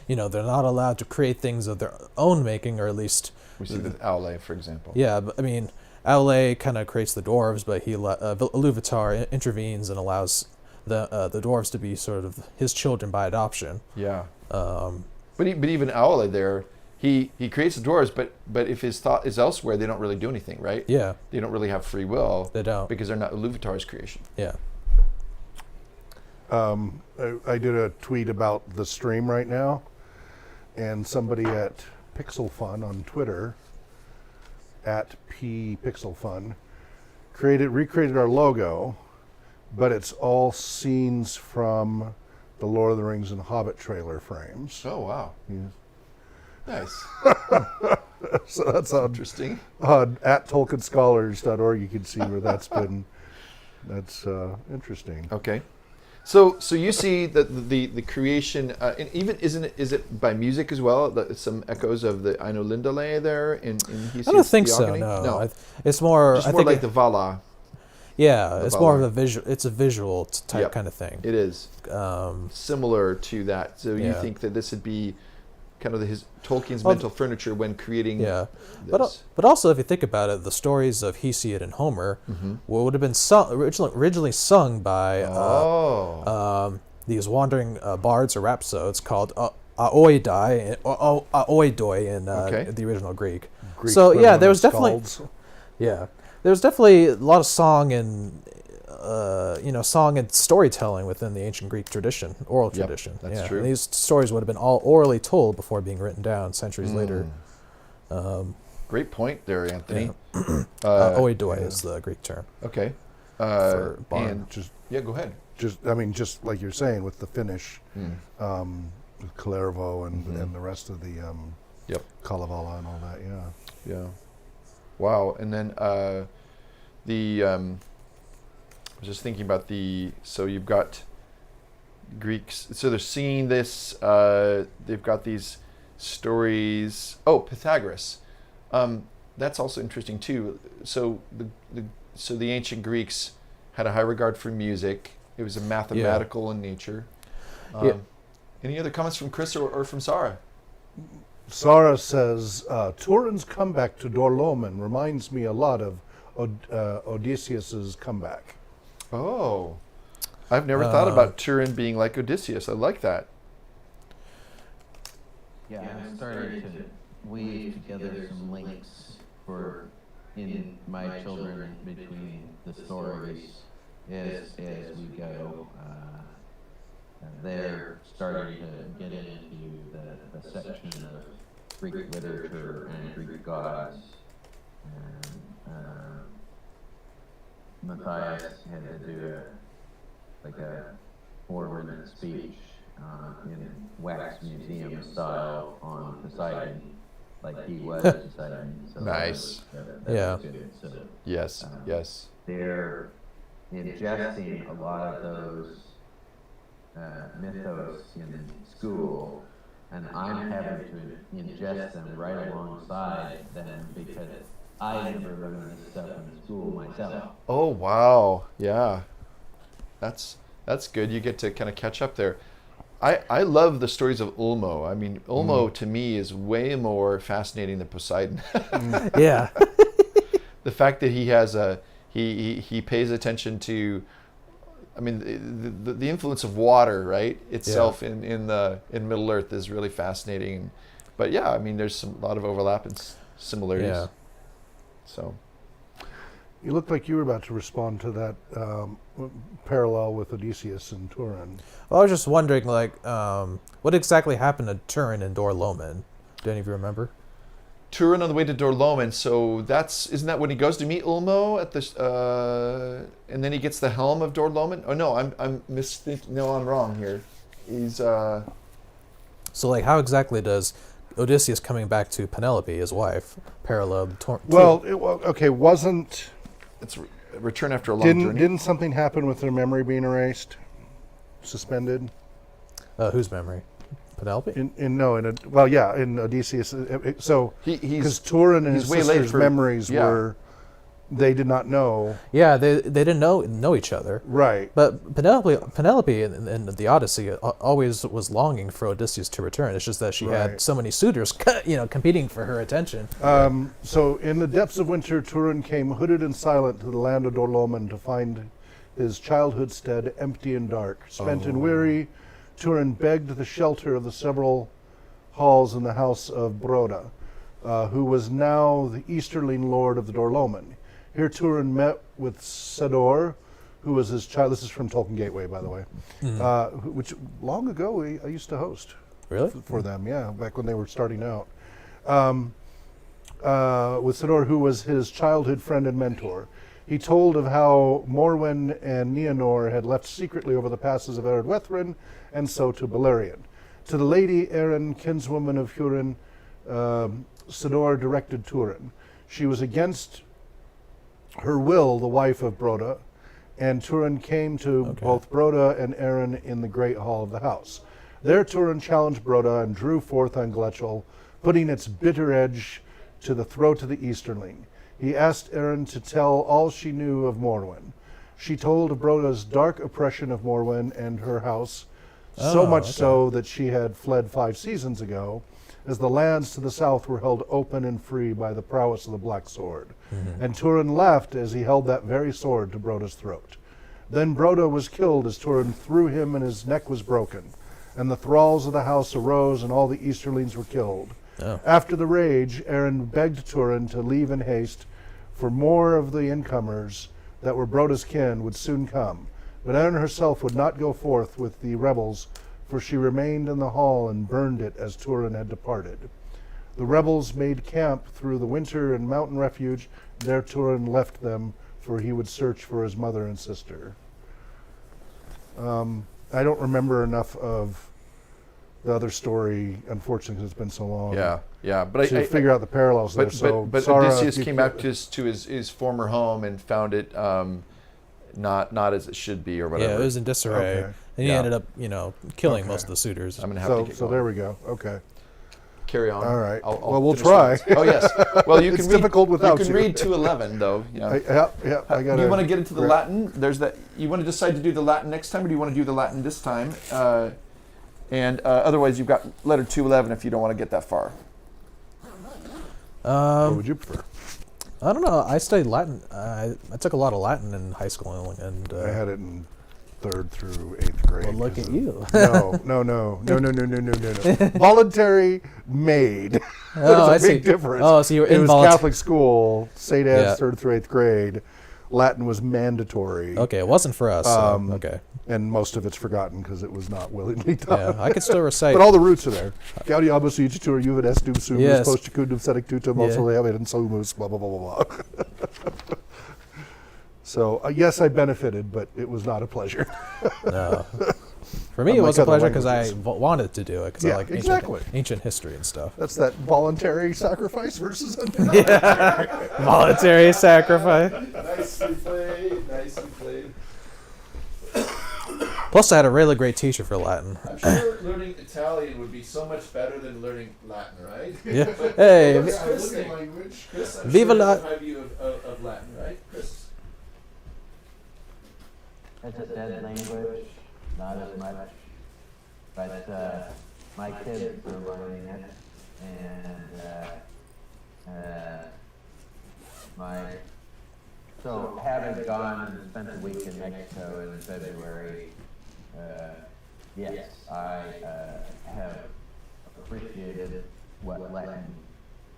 You know, they're not allowed to create things of their own making, or at least We see the Aule, for example. yeah. But I mean, Aule kind of creates the dwarves, but Iluvatar intervenes and allows the dwarves to be sort of his children by adoption. Yeah. Um, But even Aule there, he creates the dwarves, but if his thought is elsewhere, they don't really do anything, right? yeah, They don't really have free will they don't. because they're not Iluvatar's creation. Yeah. I did a tweet about the stream right now, and somebody at PixelFun on Twitter, at @PPixelFun, recreated our logo, but it's all scenes from the Lord of the Rings and Hobbit trailer frames. Oh wow. Nice. So that's on Interesting. at TolkienScholars.org. You can see where that's been. That's interesting. Okay. So you see that the creation, and even is it by music as well? Some echoes of the Aino Lindale there in Hesiod's I don't think so. Theogony? No, it's more. Just I more think like the Vala. yeah, the it's more of Valar. a visual. It's a visual type Yep. kind of thing. It is Um, similar to that. So you Yeah. think that this would be kind of Tolkien's Well, mental furniture when creating yeah, this. but also if you think about it, the stories of Hesiod and Homer would have been originally sung by these wandering bards or rhapsodes called Aoidoi in Okay. the original Greek. Greek So yeah, equivalent there of was definitely skalds. yeah, there was definitely a lot of song and song and storytelling within the ancient Greek tradition, oral Yep, tradition. that's yeah. true. And these stories would have been all orally told before being written down centuries later. Great point there, Anthony. Oidoi is the Greek term. Okay. for bard. And Just, yeah, go ahead. just like you're saying with the Finnish, with Kalervo and the rest of the Yep. Kalevala and all that. Yeah. Yeah. Wow. And then I was just thinking about so you've got Greeks, so they're seeing this, they've got these stories. Oh, Pythagoras. That's also interesting too. So the ancient Greeks had a high regard for music. It was a mathematical in nature. Yeah. Any other comments from Chris or from Sarah? Sarah says, Turin's comeback to Dorloman reminds me a lot of Odysseus's comeback. Oh, I've never thought about Turin being like Odysseus. I like that. Yeah, I'm starting to weave together some links in my children between the stories as we go. They're starting to get into the section of Greek literature and Greek gods. And Matthias had to do a 4-minute speech in wax museum style on Poseidon, like he was Poseidon. So Nice. that Yeah. was good. So Yes, yes. they're ingesting a lot of those mythos in school, and I'm having to ingest them right alongside them because I never learned this stuff in school myself. Oh wow, yeah, that's good. You get to kind of catch up there. I love the stories of Ulmo. I mean, Ulmo to me is way more fascinating than Poseidon. Yeah. The fact that he has he pays attention to, I mean, the influence of water, right? Itself in Middle Earth is really fascinating. but yeah, I mean, there's a lot of overlap and similarities. Yeah. So. You looked like you were about to respond to that parallel with Odysseus and Turin. Well, I was just wondering, like, what exactly happened to Turin and Dor-lómin? Do any of you remember? Turin on the way to Dor-lómin. So isn't that when he goes to meet Ulmo at the and then he gets the helm of Dor-lómin? Oh no, I'm misthinking. No, I'm wrong here. He's So, like, how exactly does Odysseus coming back to Penelope, his wife, parallel wasn't. It's a return after a long journey. Didn't something happen with their memory being erased, suspended? Whose memory? Penelope? In Odysseus. So because He's Turin and his way late sister's for- memories yeah. were, they did not know. Yeah, they didn't know each other. Right. But Penelope in the Odyssey always was longing for Odysseus to return. It's just that she had Right. so many suitors, competing for her attention. So in the depths of winter, Turin came hooded and silent to the land of Dor-lómin to find his childhood stead empty and dark. Spent and weary, Turin begged the shelter of the several halls in the house of Broda, who was now the easterling lord of the Dor-lómin. Here Turin met with Sedor, who was his child. This is from Tolkien Gateway, by the way, which long ago I used to host. Really? For them, yeah, back when they were starting out. With Sedor, who was his childhood friend and mentor. He told of how Morwen and Nienor had left secretly over the passes of Eredwethrin, and so to Beleriand. To the lady Erin, kinswoman of Hurin, Sedor directed Turin. She was against her will the wife of Broda, and Turin came to both Broda and Erin in the great hall of the house. There Turin challenged Broda and drew forth on Gletchel, putting its bitter edge to the throat of the Easterling. He asked Erin to tell all she knew of Morwen. She told of Broda's dark oppression of Morwen and her house, so much so that she had fled 5 seasons ago, as the lands to the south were held open and free by the prowess of the Black Sword. And Turin laughed as he held that very sword to Broda's throat. Then Broda was killed as Turin threw him, and his neck was broken. And the thralls of the house arose, and all the Easterlings were killed. After the rage, Erin begged Turin to leave in haste, for more of the incomers that were Broda's kin would soon come. But Erin herself would not go forth with the rebels, for she remained in the hall and burned it as Turin had departed. The rebels made camp through the winter in mountain refuge. There Turin left them, for he would search for his mother and sister. I don't remember enough of the other story, unfortunately, because it's been so long. Yeah, but to figure out the parallels there. But Sarah, Odysseus came back to his former home and found it not as it should be or whatever. Yeah, it was in disarray. Okay. And he ended up, killing most of the suitors. I'm gonna have to get so going. there we go. Okay. Carry on. All right. I'll Well, we'll finish try. this. Oh yes. Well, you It's can read, difficult without you. you. Can read 211 though. Yeah. I got. Do you want to get into the Latin? There's that. You want to decide to do the Latin next time, or do you want to do the Latin this time? And otherwise, you've got letter 211 if you don't want to get that far. What would you prefer? I don't know. I studied Latin. I took a lot of Latin in high school, and I had it in 3rd through 8th grade. well, look at you. No. Voluntary made. Oh, I There's a see. big difference. Oh, so you were It was involuntary. Catholic school, St. Ed's, Yeah. 3rd through 8th grade. Latin was mandatory. Okay, it wasn't for us. So, okay. And most of it's forgotten because it was not willingly done. Yeah, I could still recite. But all the roots are there. Gaudiamus igitur juvet estum sumus Yes. post secundum sedec tutum Yeah. also leavit and sumus blah blah blah blah blah. So yes, I benefited, but it was not a pleasure. No. For me, it Unlike was a other pleasure because I languages. wanted to do it because Yeah, I like exactly. ancient history and stuff. That's that voluntary sacrifice versus involuntary. Voluntary sacrifice. Nicely played. Nicely played. Plus, I had a really great teacher for Latin. I'm sure learning Italian would be so much better than learning Latin, right? Yeah. Hey, Chris, I Chris, live in language. Chris, I'm Viva sure la- has a high view of Latin, right? Chris? It's a dead language, not as much, but my kids are learning it, and so having gone and spent a week in Mexico in February, yes, I have appreciated what Latin.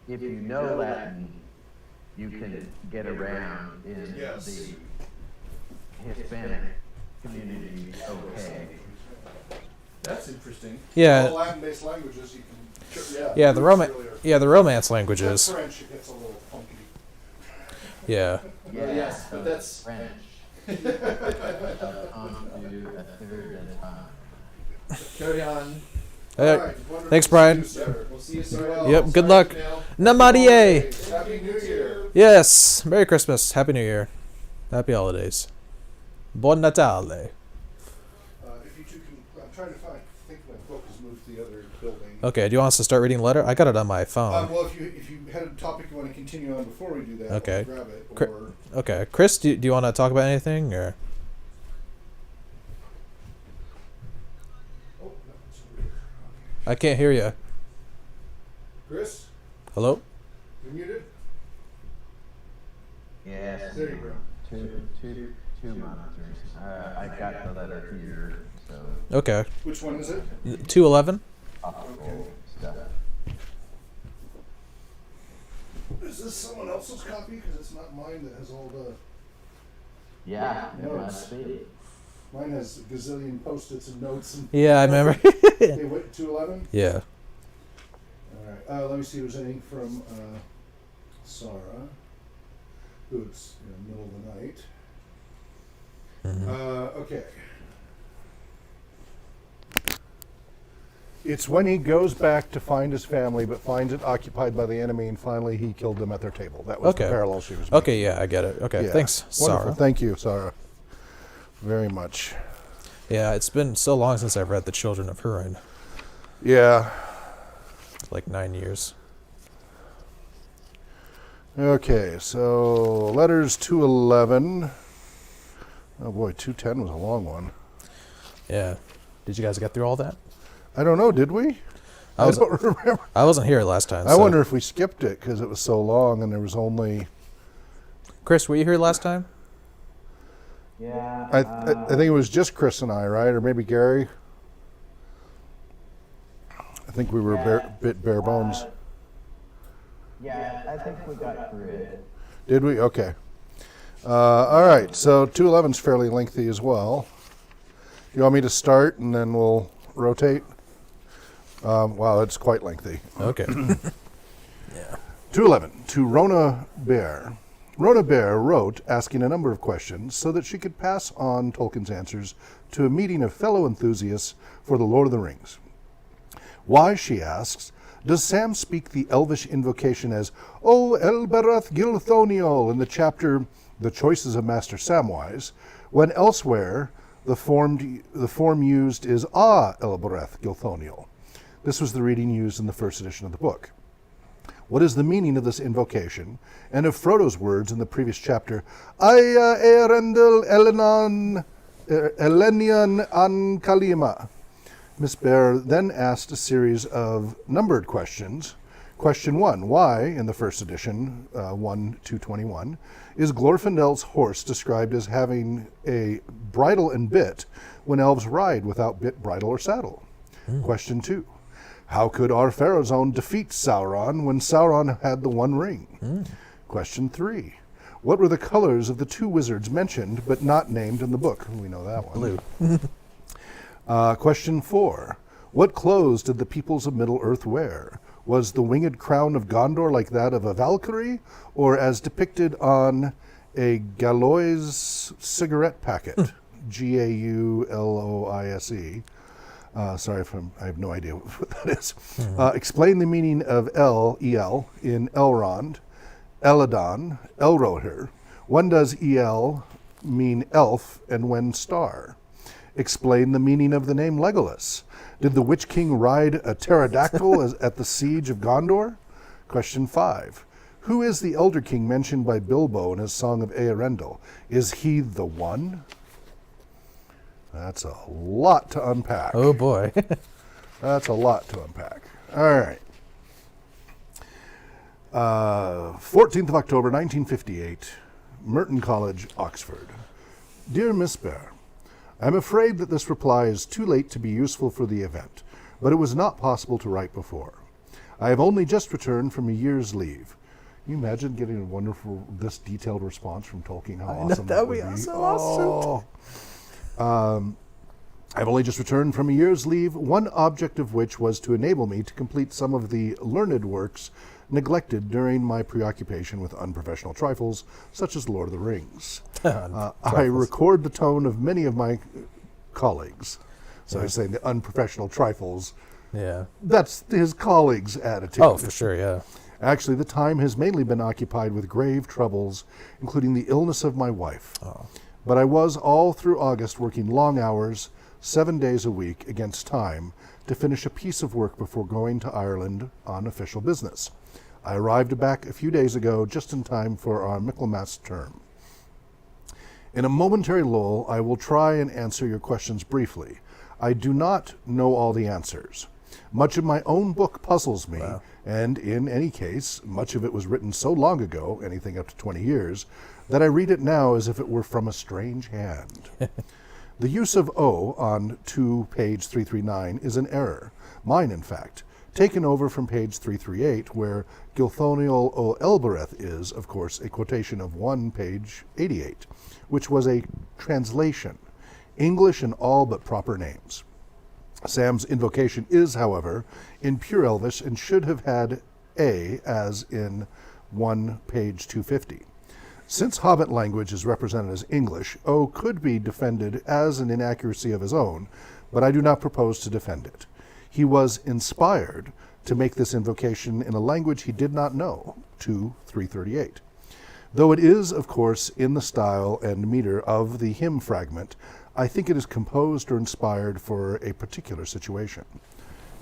If you know Latin, you can get around in Yes. the Hispanic community okay. That's interesting. Yeah. All Latin-based languages, you can. Yeah, the Romance. Romance languages. French, it gets a little funky. Yeah. Well, yes, but that's- French. I'll come to a third at a time. Carry on. Hey, All right, wonderful thanks, to Brian. see you, sir. We'll see you soon. Yep, good luck. Namarie. Happy New Year. Yes. Merry Christmas. Happy New Year. Happy holidays. Buon Natale. If you two can, I'm trying to think my book has moved to the other building. Okay, do you want us to start reading the letter? I got it on my phone. Well, if you had a topic you want to continue on before we do that, Okay. I'll grab it. Cri- Or Okay. Chris, do you want to talk about anything? Or oh, no, it's over here. I can't hear you. Chris, Hello? you're muted. Yes. There you go. Two monitors. I got the letter here, so Okay. Which one is it? 211? awful stuff. Is this someone else's copy? Because it's not mine that has all the. Yeah, it Notes. must be. Mine has a gazillion post-its and notes and. Yeah, I remember. Okay, what? 211. Yeah. All right. Let me see. If there's anything from Sarah, who it's in the middle of the night. Mhm. Okay. It's when he goes back to find his family, but finds it occupied by the enemy, and finally he killed them at their table. That was the Okay. parallel she was making. Okay, yeah, I get it. Okay, Yeah. thanks, Wonderful. Sarah. Thank you, Sarah. Very much. Yeah, it's been so long since I've read The Children of Hurin. Yeah. Like 9 years. Okay, so letters 211. Oh boy, 210 was a long one. Yeah. Did you guys get through all that? I don't know, did we? I was- don't remember. I wasn't here last time. I so- wonder if we skipped it because it was so long and there was only. Chris, were you here last time? Yeah. I think it was just Chris and I, right? Or maybe Gary? I think we were a bit bare bones. Yeah, I think we got through it. Did we? Okay. All right, so 211's fairly lengthy as well. You want me to start and then we'll rotate? Wow, that's quite lengthy. Okay. 211, to Rona Bear. Rona Bear wrote asking a number of questions so that she could pass on Tolkien's answers to a meeting of fellow enthusiasts for The Lord of the Rings. Why, she asks, does Sam speak the elvish invocation as O Elbereth Gilthoniol in the chapter The Choices of Master Samwise, when elsewhere the form used is Ah Elbereth Gilthoniol? This was the reading used in the first edition of the book. What is the meaning of this invocation, and of Frodo's words in the previous chapter, Aya Earendel Elenian an Kalima? Miss Bear then asked a series of numbered questions. Question 1, why, in the first edition, 1-221, is Glorfindel's horse described as having a bridle and bit when elves ride without bit, bridle, or saddle? Question 2, how could Ar-Pharazôn defeat Sauron when Sauron had the One Ring? Question 3, what were the colors of the two wizards mentioned but not named in the book? We know that one. Blue. Question 4, what clothes did the peoples of Middle-earth wear? Was the winged crown of Gondor like that of a Valkyrie, or as depicted on a Galois cigarette packet? Gauloise. Sorry if I have no idea what that is. Explain the meaning of El in Elrond, Eladon, Elrohir. When does El mean elf and when star? Explain the meaning of the name Legolas. Did the Witch King ride a pterodactyl at the siege of Gondor? Question 5. Who is the Elder King mentioned by Bilbo in his Song of Earendel? Is he the one? That's a lot to unpack. Oh boy. That's a lot to unpack. All right. 14th of October, 1958, Merton College, Oxford. Dear Miss Bear, I'm afraid that this reply is too late to be useful for the event, but it was not possible to write before. I have only just returned from a year's leave. Can you imagine getting a wonderful, this detailed response from Tolkien? How awesome that would be. so awesome. I've only just returned from a year's leave, one object of which was to enable me to complete some of the learned works neglected during my preoccupation with unprofessional trifles, such as Lord of the Rings. I record the tone of many of my colleagues. So he's saying the unprofessional trifles. Yeah. That's his colleagues' attitude. Oh, for sure, yeah. Actually, the time has mainly been occupied with grave troubles, including the illness of my wife. Oh. But I was all through August working long hours, 7 days a week against time, to finish a piece of work before going to Ireland on official business. I arrived back a few days ago, just in time for our Michaelmas term. In a momentary lull, I will try and answer your questions briefly. I do not know all the answers. Much of my own book puzzles me, and in any case, much of it was written so long ago, anything up to 20 years, that I read it now as if it were from a strange hand. The use of O on page 339 is an error, mine in fact, taken over from page 338, where Gilthoniol o Elbereth is, of course, a quotation of page 88, which was a translation, English in all but proper names. Sam's invocation is, however, in pure Elvish and should have had A as in page 250. Since Hobbit language is represented as English, O could be defended as an inaccuracy of his own, but I do not propose to defend it. He was inspired to make this invocation in a language he did not know, 338. Though it is, of course, in the style and meter of the hymn fragment, I think it is composed or inspired for a particular situation.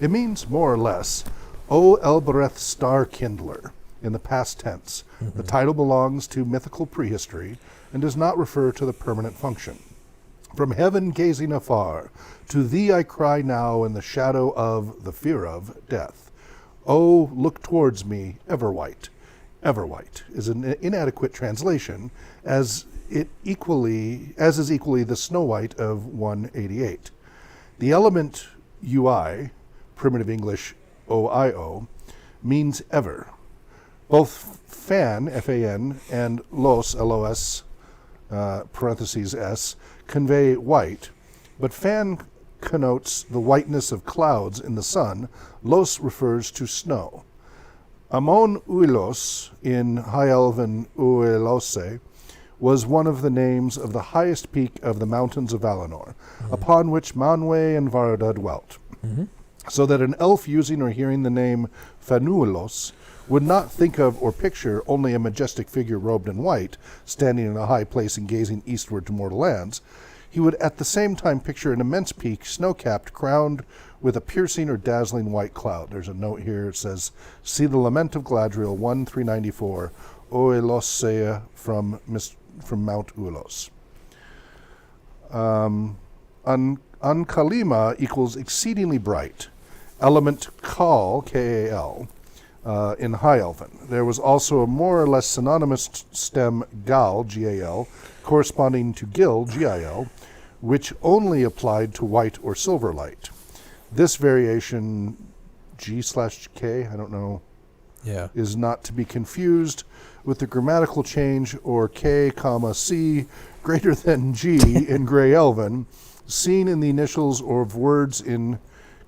It means, more or less, O Elbereth Star Kindler, in the past tense. The title belongs to mythical prehistory and does not refer to the permanent function. From heaven gazing afar, to thee I cry now in the shadow of the fear of death. Oh, look towards me, Everwhite. Everwhite is an inadequate translation, as is equally the Snow White of 188. The element ui, primitive English oio, means ever. Both fan, F-A-N, and los, L-O-S, parentheses S, convey white, but fan connotes the whiteness of clouds in the sun. Los refers to snow. Amon Uilos, in High Elven Uelose, was one of the names of the highest peak of the mountains of Valinor, upon which Manwë and Varda dwelt. So that an elf using or hearing the name Fanuelos would not think of or picture only a majestic figure robed in white, standing in a high place and gazing eastward to mortal lands. He would at the same time picture an immense peak, snow-capped, crowned with a piercing or dazzling white cloud. There's a note here. It says, see the Lament of Galadriel, 1:394, Oelosea from Mount Ulos. Ankalima equals exceedingly bright. Element Kal, K-A-L, in High Elven. There was also a more or less synonymous stem Gal, G-A-L, corresponding to Gil, G-I-L, which only applied to white or silver light. This variation, G/K, I don't know, is not to be confused with the grammatical change or K, C greater than G in Grey Elven, seen in the initials or of words in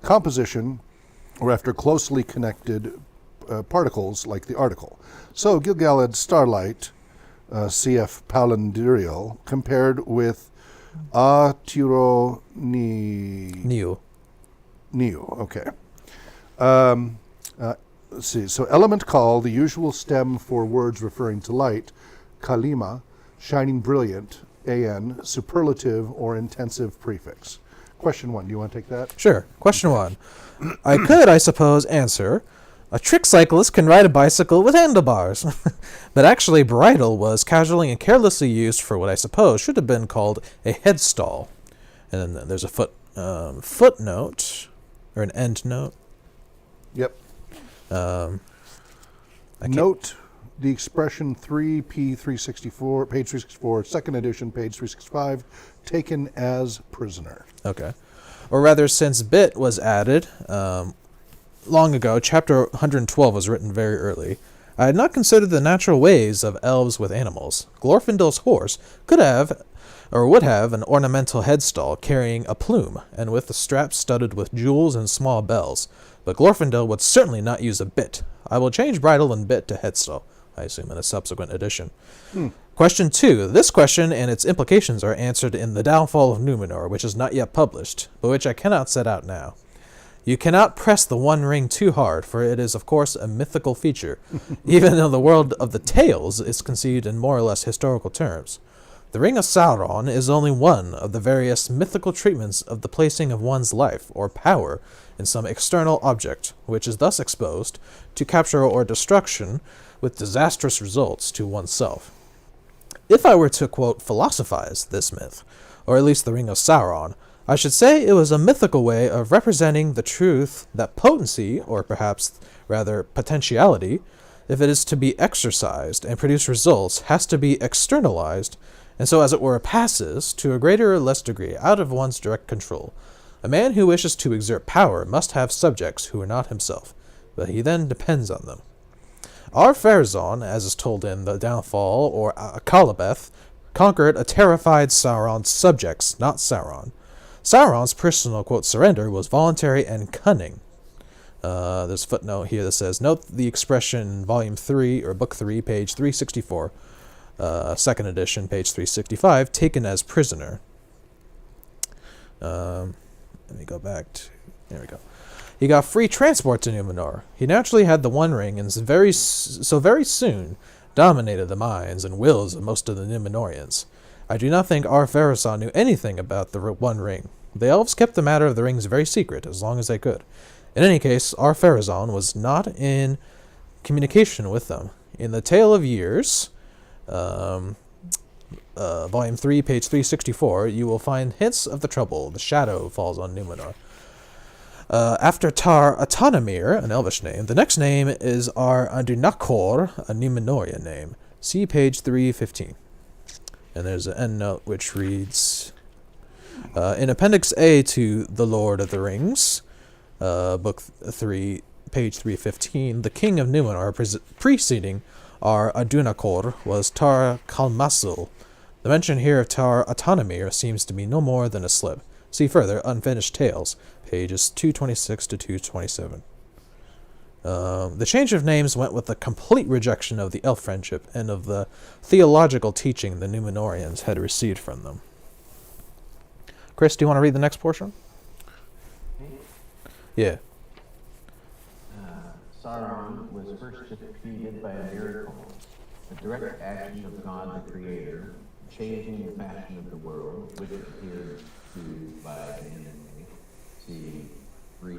composition or after closely connected particles like the article. So Gil-galad Starlight, CF Palandirial, compared with Atiro Niu, okay. Let's see. So element Kal, the usual stem for words referring to light, Kalima, shining brilliant, an, superlative or intensive prefix. Question 1, do you want to take that? Sure. Question 1. I could, I suppose, answer, a trick cyclist can ride a bicycle with handlebars. But actually, bridle was casually and carelessly used for what I suppose should have been called a headstall. And then there's a footnote, or an end note. Yep. Note the expression 3P364, page 364, second edition, page 365, taken as prisoner. Okay. Or rather, since bit was added, long ago, chapter 112 was written very early. I had not considered the natural ways of elves with animals. Glorfindel's horse could have, or would have, an ornamental headstall carrying a plume, and with the straps studded with jewels and small bells. But Glorfindel would certainly not use a bit. I will change bridle and bit to headstall, I assume in a subsequent edition. Question 2. This question and its implications are answered in The Downfall of Numenor, which is not yet published, but which I cannot set out now. You cannot press the One Ring too hard, for it is, of course, a mythical feature, even though the world of the tales is conceived in more or less historical terms. The Ring of Sauron is only one of the various mythical treatments of the placing of one's life or power in some external object, which is thus exposed to capture or destruction with disastrous results to oneself. If I were to, quote, philosophize this myth, or at least the Ring of Sauron, I should say it was a mythical way of representing the truth that potency, or perhaps rather potentiality, if it is to be exercised and produce results, has to be externalized, and so as it were passes, to a greater or less degree, out of one's direct control. A man who wishes to exert power must have subjects who are not himself, but he then depends on them. Ar-Pharazôn, as is told in The Downfall, or Akalabeth, conquered a terrified Sauron's subjects, not Sauron. Sauron's personal, quote, surrender was voluntary and cunning. There's a footnote here that says, note the expression volume 3, or book 3, page 364, second edition, page 365, taken as prisoner. Let me go back to, there we go. He got free transport to Numenor. He naturally had the One Ring, and very soon dominated the minds and wills of most of the Numenorians. I do not think Ar-Pharazôn knew anything about the One Ring. The elves kept the matter of the rings very secret, as long as they could. In any case, Ar-Pharazôn was not in communication with them. In the Tale of Years, volume 3, page 364, you will find hints of the trouble. The shadow falls on Numenor. After Tar Atanamir, an elvish name, the next name is Ar-Adunakor, a Numenorian name. See page 315. And there's an endnote which reads, in Appendix A to The Lord of the Rings, book 3, page 315, the king of Numenor preceding Ar-Adunakor was Tar Kalmasul. The mention here of Tar Atanamir seems to be no more than a slip. See further, Unfinished Tales, pages 226 to 227. The change of names went with the complete rejection of the elf friendship and of the theological teaching the Numenorians had received from them. Chris, do you want to read the next portion? Yeah. Sauron was first defeated by a miracle, a direct action of God the Creator, changing the fashion of the world, which appeared to by the enemy. See 3,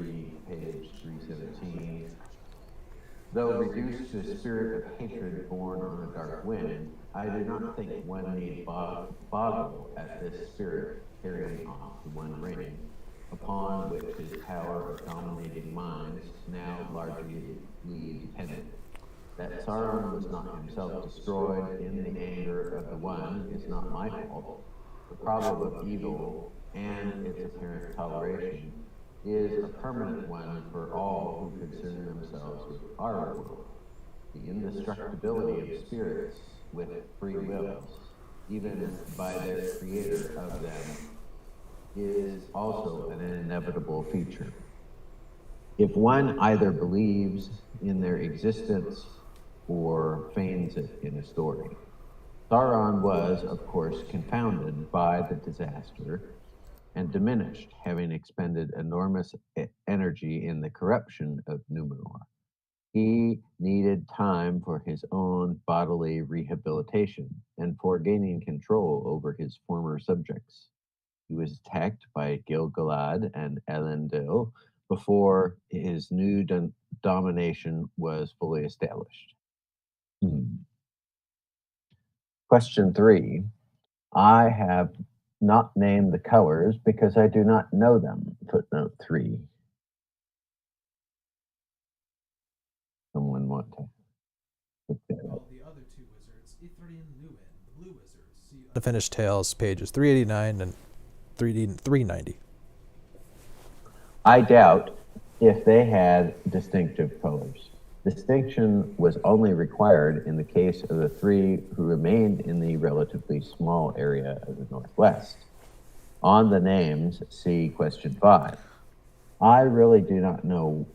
page 317. Though reduced to a spirit of hatred born on a dark wind, I do not think one need boggle at this spirit carrying off the One Ring, upon which his power of dominating minds now largely depended. That Sauron was not himself destroyed in the anger of the One is not my fault. The problem of evil and its apparent toleration is a permanent one for all who concern themselves with our world. The indestructibility of spirits with free wills, even by their creator of them, is also an inevitable feature. If one either believes in their existence or feigns it in a story. Sauron was, of course, confounded by the disaster and diminished, having expended enormous energy in the corruption of Numenor. He needed time for his own bodily rehabilitation and for gaining control over his former subjects. He was attacked by Gil-galad and Elendil before his new domination was fully established. Question 3. I have not named the colors because I do not know them. Footnote 3. Someone want to put that up? The other two wizards, Ithrin and Luin, the blue wizards. See Unfinished Tales, pages 389 and 390. I doubt if they had distinctive colors. Distinction was only required in the case of the three who remained in the relatively small area of the Northwest. On the names, see question 5. I really do not know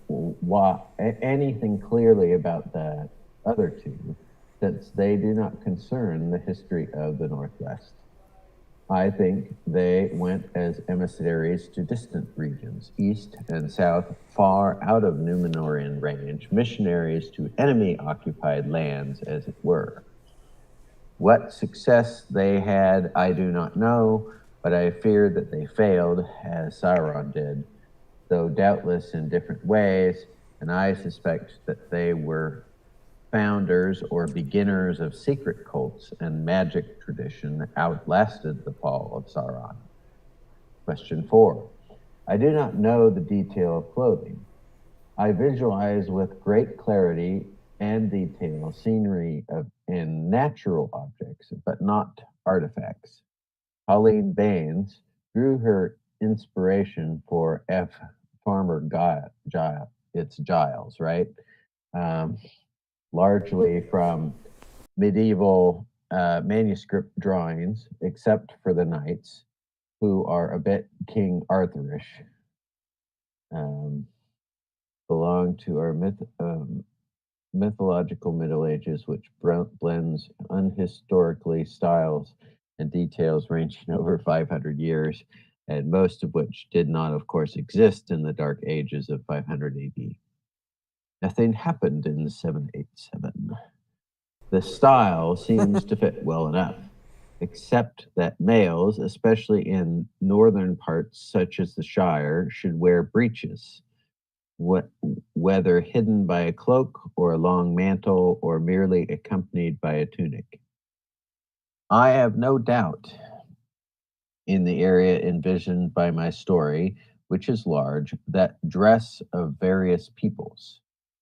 anything clearly about the other two, since they do not concern the history of the Northwest. I think they went as emissaries to distant regions, east and south, far out of Numenorian range, missionaries to enemy-occupied lands, as it were. What success they had, I do not know, but I fear that they failed, as Sauron did, though doubtless in different ways, and I suspect that they were founders or beginners of secret cults and magic tradition outlasted the fall of Sauron. Question 4. I do not know the detail of clothing. I visualize with great clarity and detail scenery in natural objects, but not artifacts. Pauline Baines drew her inspiration for Farmer Giles. It's Giles, right? Largely from medieval manuscript drawings, except for the knights, who are a bit King Arthurish, belong to our mythological Middle Ages, which blends unhistorically styles and details ranging over 500 years, and most of which did not, of course, exist in the dark ages of 500 AD. Nothing happened in 787. The style seems to fit well enough, except that males, especially in northern parts such as the Shire, should wear breeches, whether hidden by a cloak or a long mantle or merely accompanied by a tunic. I have no doubt in the area envisioned by my story, which is large, that dress of various peoples,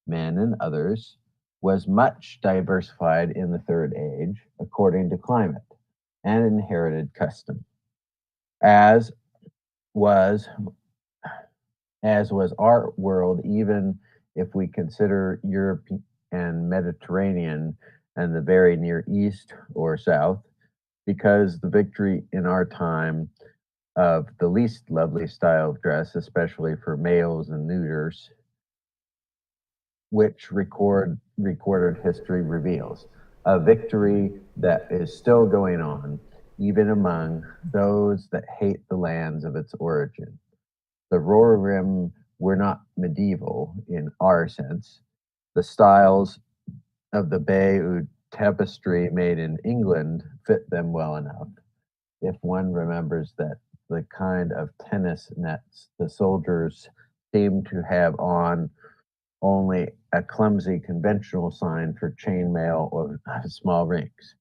men and others, was much diversified in the Third Age according to climate and inherited custom, as was our world, even if we consider Europe and Mediterranean and the very Near East or South, because the victory in our time of the least lovely style of dress, especially for males and neuters, which recorded history reveals, a victory that is still going on, even among those that hate the lands of its origin. The Rohirrim were not medieval in our sense. The styles of the Bayeux tapestry made in England fit them well enough, if one remembers that the kind of tennis nets the soldiers seemed to have on only a clumsy conventional sign for chainmail or small rings.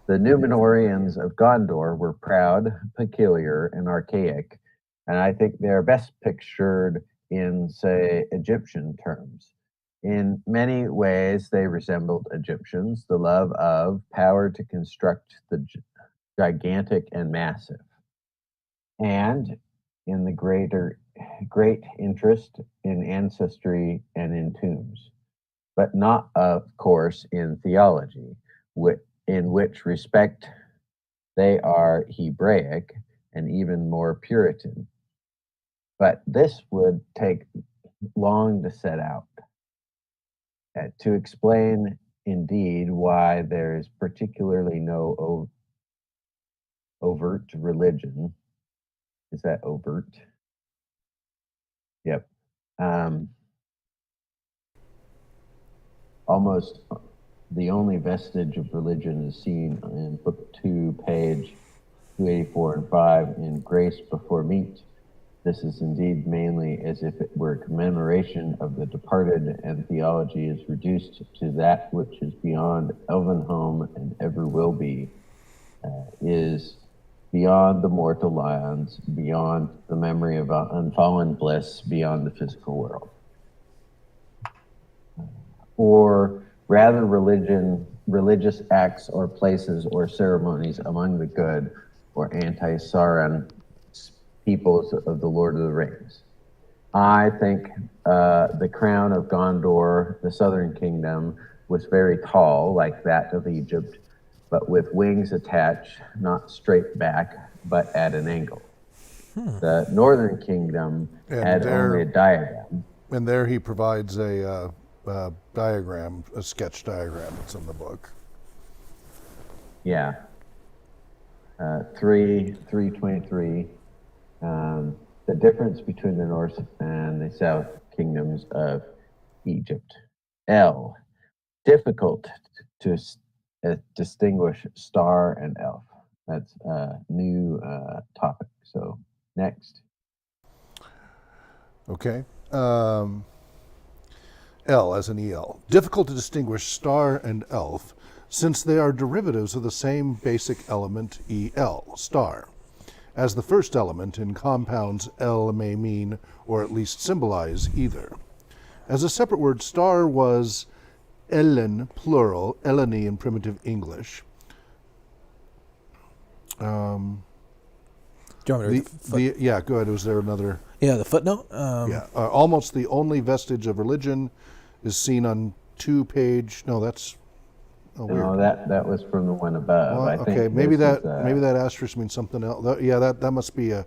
The Numenorians of Gondor were proud, peculiar, and archaic, and I think they're best pictured in, say, Egyptian terms. In many ways, they resembled Egyptians, the love of power to construct the gigantic and massive, and in the great interest in ancestry and in tombs, but not, of course, in theology, in which respect they are Hebraic and even more Puritan. But this would take long to set out. To explain, indeed, why there is particularly no overt religion. Is that overt? Yep. Almost the only vestige of religion is seen in Book 2, page 284 and 5 in Grace Before Meat. This is indeed mainly as if it were commemoration of the departed, and theology is reduced to that which is beyond Elvenhome and ever will be, is beyond the mortal lands, beyond the memory of unfallen bliss, beyond the physical world. Or rather religious acts or places or ceremonies among the good or anti-Sauron peoples of the Lord of the Rings. I think the crown of Gondor, the southern kingdom, was very tall, like that of Egypt, but with wings attached, not straight back, but at an angle. The northern kingdom And had there- only a diagram. And there he provides a diagram, a sketch diagram that's in the book. Yeah. 323. The difference between the north and the south kingdoms of Egypt. L. Difficult to distinguish star and elf. That's a new topic. So next. Okay. L as in EL. Difficult to distinguish star and elf since they are derivatives of the same basic element EL, star. As the first element in compounds, L may mean, or at least symbolize, either. As a separate word, star was Ellen, plural, Eleni in primitive English. Do you want me to read the Yeah, go ahead. Was there another? Yeah, the footnote. Yeah, almost the only vestige of religion is seen on 2-page. No, that's weird. No, that was from the one above. Well, I think okay, maybe this is, that maybe that asterisk means something else. Yeah, that must be a.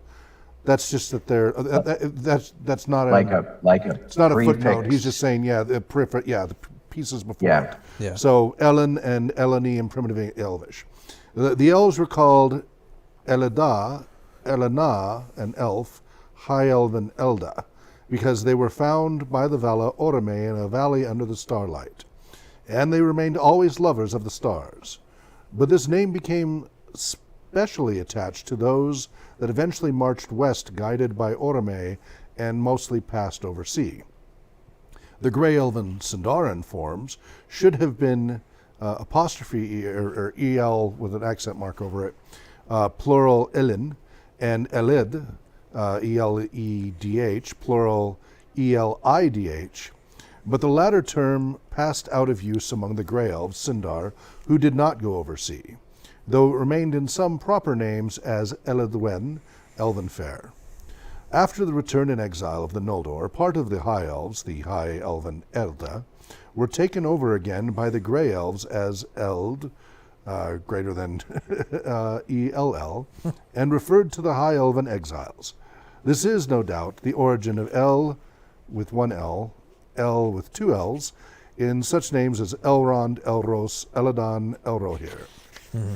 That's just that they're. That's not like a It's not a prefix. footnote. He's just saying, the pieces before Yeah. it. Yeah. So Ellen and Eleni in primitive Elvish. The elves were called Elena, and elf, high elven Elda, because they were found by the Vala Orme in a valley under the starlight. And they remained always lovers of the stars. But this name became specially attached to those that eventually marched west guided by Orme and mostly passed over sea. The Grey Elven Sindarin forms should have been apostrophe E or EL with an accent mark over it, plural Elin, and Elid, ELEDH, plural ELIDH, but the latter term passed out of use among the Grey Elves, Sindar, who did not go over sea, though it remained in some proper names as Eledwen, Elven Fair. After the return in exile of the Noldor, part of the High Elves, the High Elven Elda, were taken over again by the Grey Elves as Eld, greater than ELL, and referred to the High Elven exiles. This is, no doubt, the origin of L with one L, L with two L's, in such names as Elrond, Elros, Eladon, Elrohir. Mm-hmm.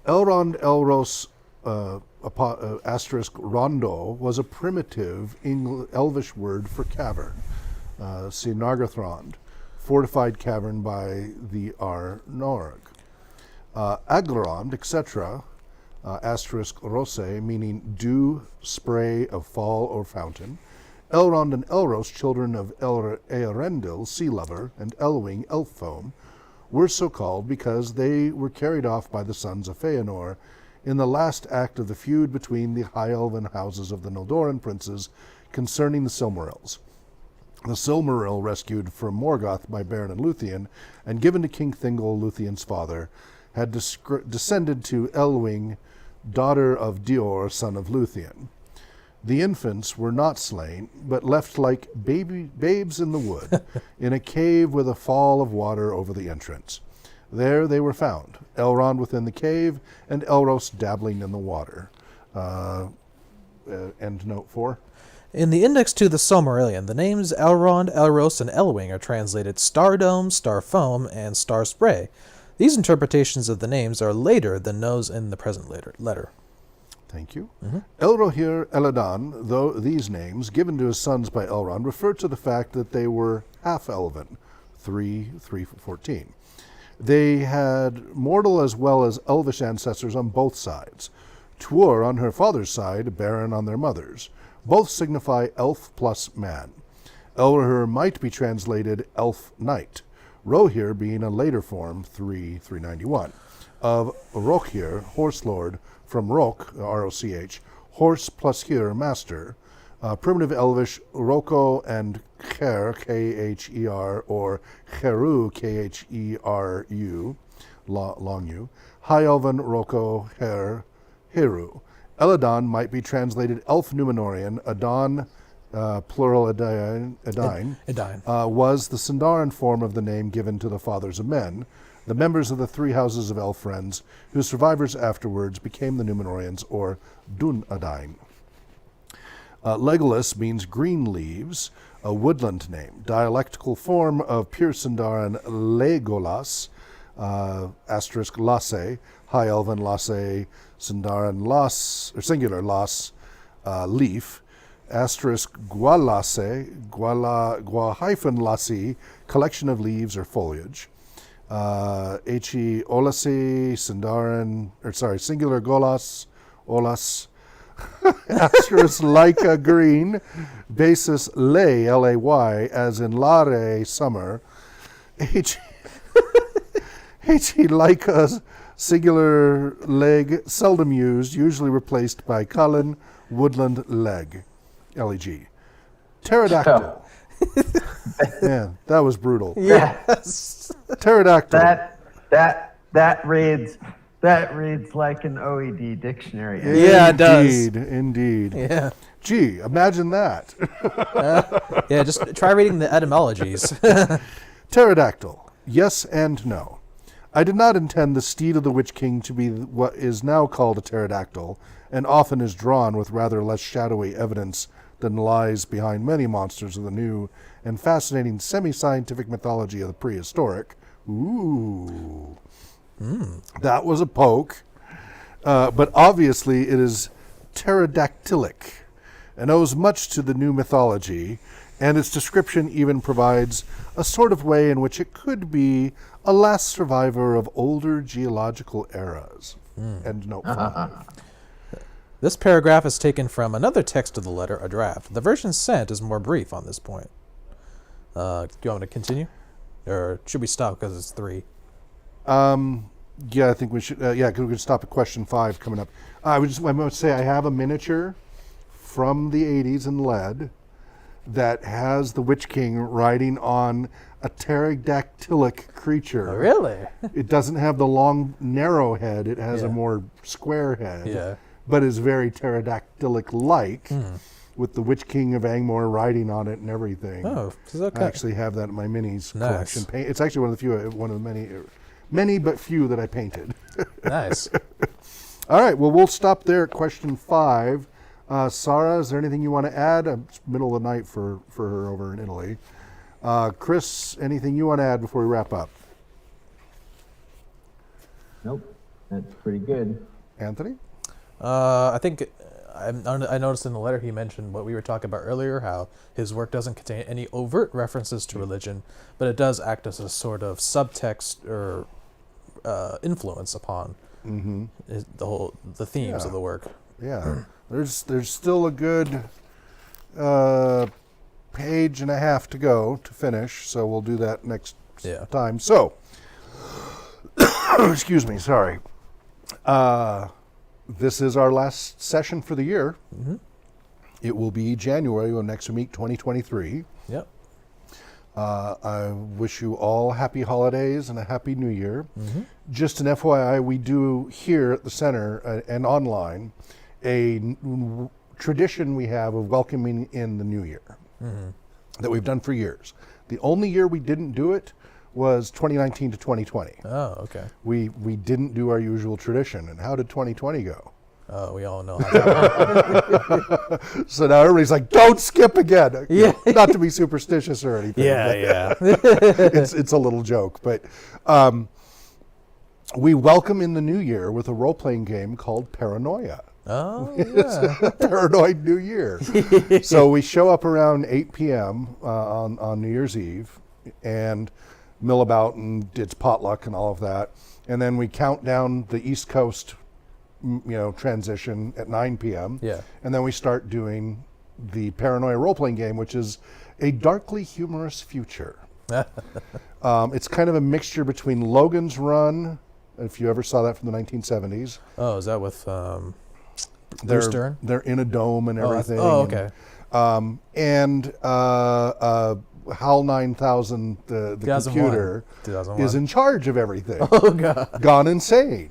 Elrond, Elros, asterisk rondo was a primitive Elvish word for cavern. See Nargothrond, fortified cavern by the R. Norg. Aglarond, etc., asterisk rose, meaning dew, spray of fall or fountain. Elrond and Elros, children of Earendil, sea lover, and Elwing, elf foam, were so called because they were carried off by the sons of Feanor in the last act of the feud between the high elven houses of the Noldoran princes concerning the Silmarils. The Silmaril, rescued from Morgoth by Beren and Luthien, and given to King Thingol, Luthien's father, had descended to Elwing, daughter of Dior, son of Luthien. The infants were not slain, but left like babes in the wood, in a cave with a fall of water over the entrance. There they were found, Elrond within the cave, and Elros dabbling in the water. End note 4. In the index to the Silmarillion, the names Elrond, Elros, and Elwing are translated Stardome, Starfoam, and Star Spray. These interpretations of the names are later than those in the present letter. Thank you. Mm-hmm. Elrohir, Eladon, though these names, given to his sons by Elrond, refer to the fact that they were half-elven, 3:14. They had mortal as well as elvish ancestors on both sides. Tuor on her father's side, Beren on their mother's. Both signify elf plus man. Elrohir might be translated elf knight, Rohir being a later form, 391, of Rohir, horse lord, from Rok, R-O-C-H, horse plus hir, master, primitive Elvish, Roko and Kher, K-H-E-R, or Kheru, K-H-E-R-U, long U, High Elven, Roko, Her, Heru. Eladon might be translated Elf Numenorian, Adon, plural Edine, was the Sindarin form of the name given to the fathers of men, the members of the three houses of elf friends, whose survivors afterwards became the Númenóreans, or Dun Edine. Legolas means green leaves, a woodland name, dialectical form of pure Sindarin Legolas, asterisk Lasse, High Elven Lasse, Sindarin Las, or singular Las, leaf, asterisk Gualasse, Gua hyphen Lassi, collection of leaves or foliage. He Olasi, Sindarin, singular Golas, Olas, asterisk Laika green, basis lay, L-A-Y, as in lare, summer. He Laika, singular leg, seldom used, usually replaced by Cullen, woodland leg, L-E-G. Pterodactyl. Man, that was brutal. Yes. Pterodactyl. That reads like an OED dictionary. Yeah, it does. Indeed. Yeah. Gee, imagine that. Yeah, just try reading the etymologies. Pterodactyl. Yes and no. I did not intend the steed of the Witch King to be what is now called a pterodactyl, and often is drawn with rather less shadowy evidence than lies behind many monsters of the new and fascinating semi-scientific mythology of the prehistoric. Ooh. That was a poke. But obviously it is pterodactylic and owes much to the new mythology, and its description even provides a sort of way in which it could be a last survivor of older geological eras. End note 5. This paragraph is taken from another text of the letter, a draft. The version sent is more brief on this point. Do you want me to continue? Or should we stop because it's 3? Yeah, I think we should. Because we could stop at question 5 coming up. I would say I have a miniature from the 80s in lead that has the Witch King riding on a pterodactylic creature. Oh, really? It doesn't have the long, narrow head. It has a more square head. Yeah. But is very pterodactylic-like, with the Witch King of Angmor riding on it and everything. Oh, okay. I actually have that in my minis Nice. collection. It's actually one of the many but few that I painted. Nice. All right, well, we'll stop there at question 5. Sarah, is there anything you want to add? It's middle of the night for her over in Italy. Chris, anything you want to add before we wrap up? Nope, that's pretty good. Anthony? I think I noticed in the letter he mentioned what we were talking about earlier, how his work doesn't contain any overt references to religion, but it does act as a sort of subtext or influence upon the themes of the work. Yeah, there's still a good page and a half to go to finish, so we'll do that next time. So, excuse me, sorry. This is our last session for the year. It will be January of next week, 2023. Yep. I wish you all happy holidays and a happy new year. Just an FYI, we do here at the center and online a tradition we have of welcoming in the new year that we've done for years. The only year we didn't do it was 2019 to 2020. Oh, okay. We didn't do our usual tradition. And how did 2020 go? Oh, we all know how that went. So now everybody's like, don't skip again. Yeah. Not to be superstitious or anything. Yeah. It's a little joke. But we welcome in the new year with a role-playing game called Paranoia. Oh, It's yeah. a paranoid New Year. So we show up around 8 p.m. On New Year's Eve and mill about, and it's potluck and all of that. And then we count down the East Coast, transition at 9 p.m. Yeah. And then we start doing the Paranoia role-playing game, which is a darkly humorous future. It's kind of a mixture between Logan's Run, if you ever saw that from the 1970s. Oh, is that with Bruce Dern? They're in a dome and everything. Okay. And HAL 9000, the 2001. computer, 2001. is in charge of everything. Oh, God. Gone insane.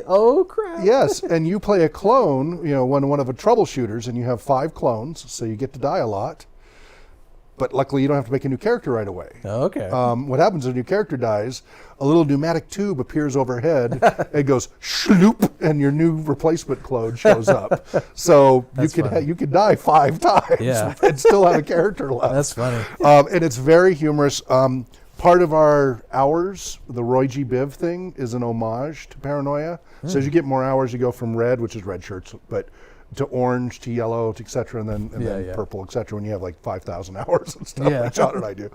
Oh crap! Yes, and you play a clone, one of the troubleshooters, and you have 5 clones, so you get to die a lot. But luckily, you don't have to make a new character right away. Okay. What happens when your character dies? A little pneumatic tube appears overhead. It goes shloop, and your new replacement clone shows up. So you could die 5 times and still have a character left. That's funny. And it's very humorous. Part of our hours, the Roy G. Biv thing, is an homage to Paranoia. So as you get more hours, you go from red, which is red shirts, but to orange, to yellow, to et cetera, and then purple, et cetera, when you have like 5,000 hours and stuff, like John and I do.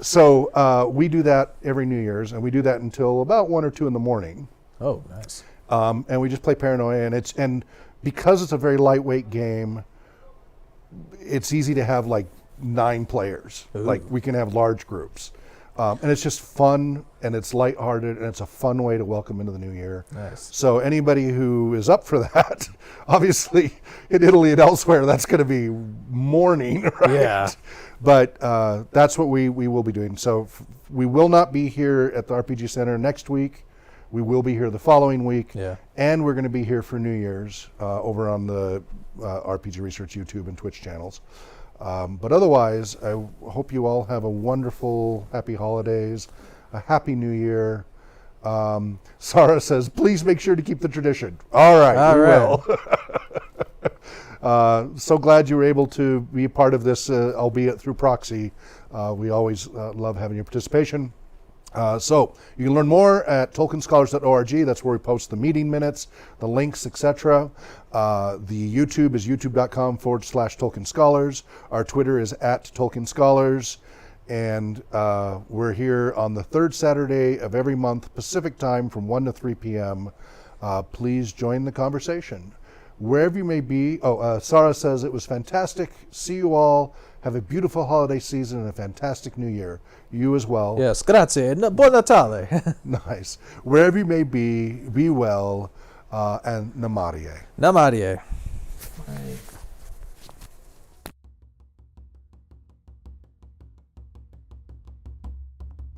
So we do that every New Year's, and we do that until about 1 or 2 in the morning. Oh, nice. And we just play Paranoia, and because it's a very lightweight game, it's easy to have like 9 players. Ooh. Like we can have large groups. And it's just fun, and it's lighthearted, and it's a fun way to welcome into the new year. Nice. So anybody who is up for that, obviously in Italy and elsewhere, that's going to be mourning, right? Yeah. But that's what we will be doing. So we will not be here at the RPG Center next week. We will be here the following week. Yeah. And we're going to be here for New Year's over on the RPG Research YouTube and Twitch channels. But otherwise, I hope you all have a wonderful, happy holidays, a happy new year. Sarah says, please make sure to keep the tradition. All right, we will. So glad you were able to be a part of this, albeit through proxy. We always love having your participation. So you can learn more at tolkienscholars.org. That's where we post the meeting minutes, the links, etc. The YouTube is youtube.com/Tolkien Scholars. Our Twitter is @Tolkien Scholars. And we're here on the 3rd Saturday of every month, Pacific time from 1 to 3 p.m. Please join the conversation. Wherever you may be. Sarah says it was fantastic. See you all. Have a beautiful holiday season and a fantastic new year. You as well. Yes, grazie. Buon Natale. Nice. Wherever you may be well, and namarie. Namarie. Right.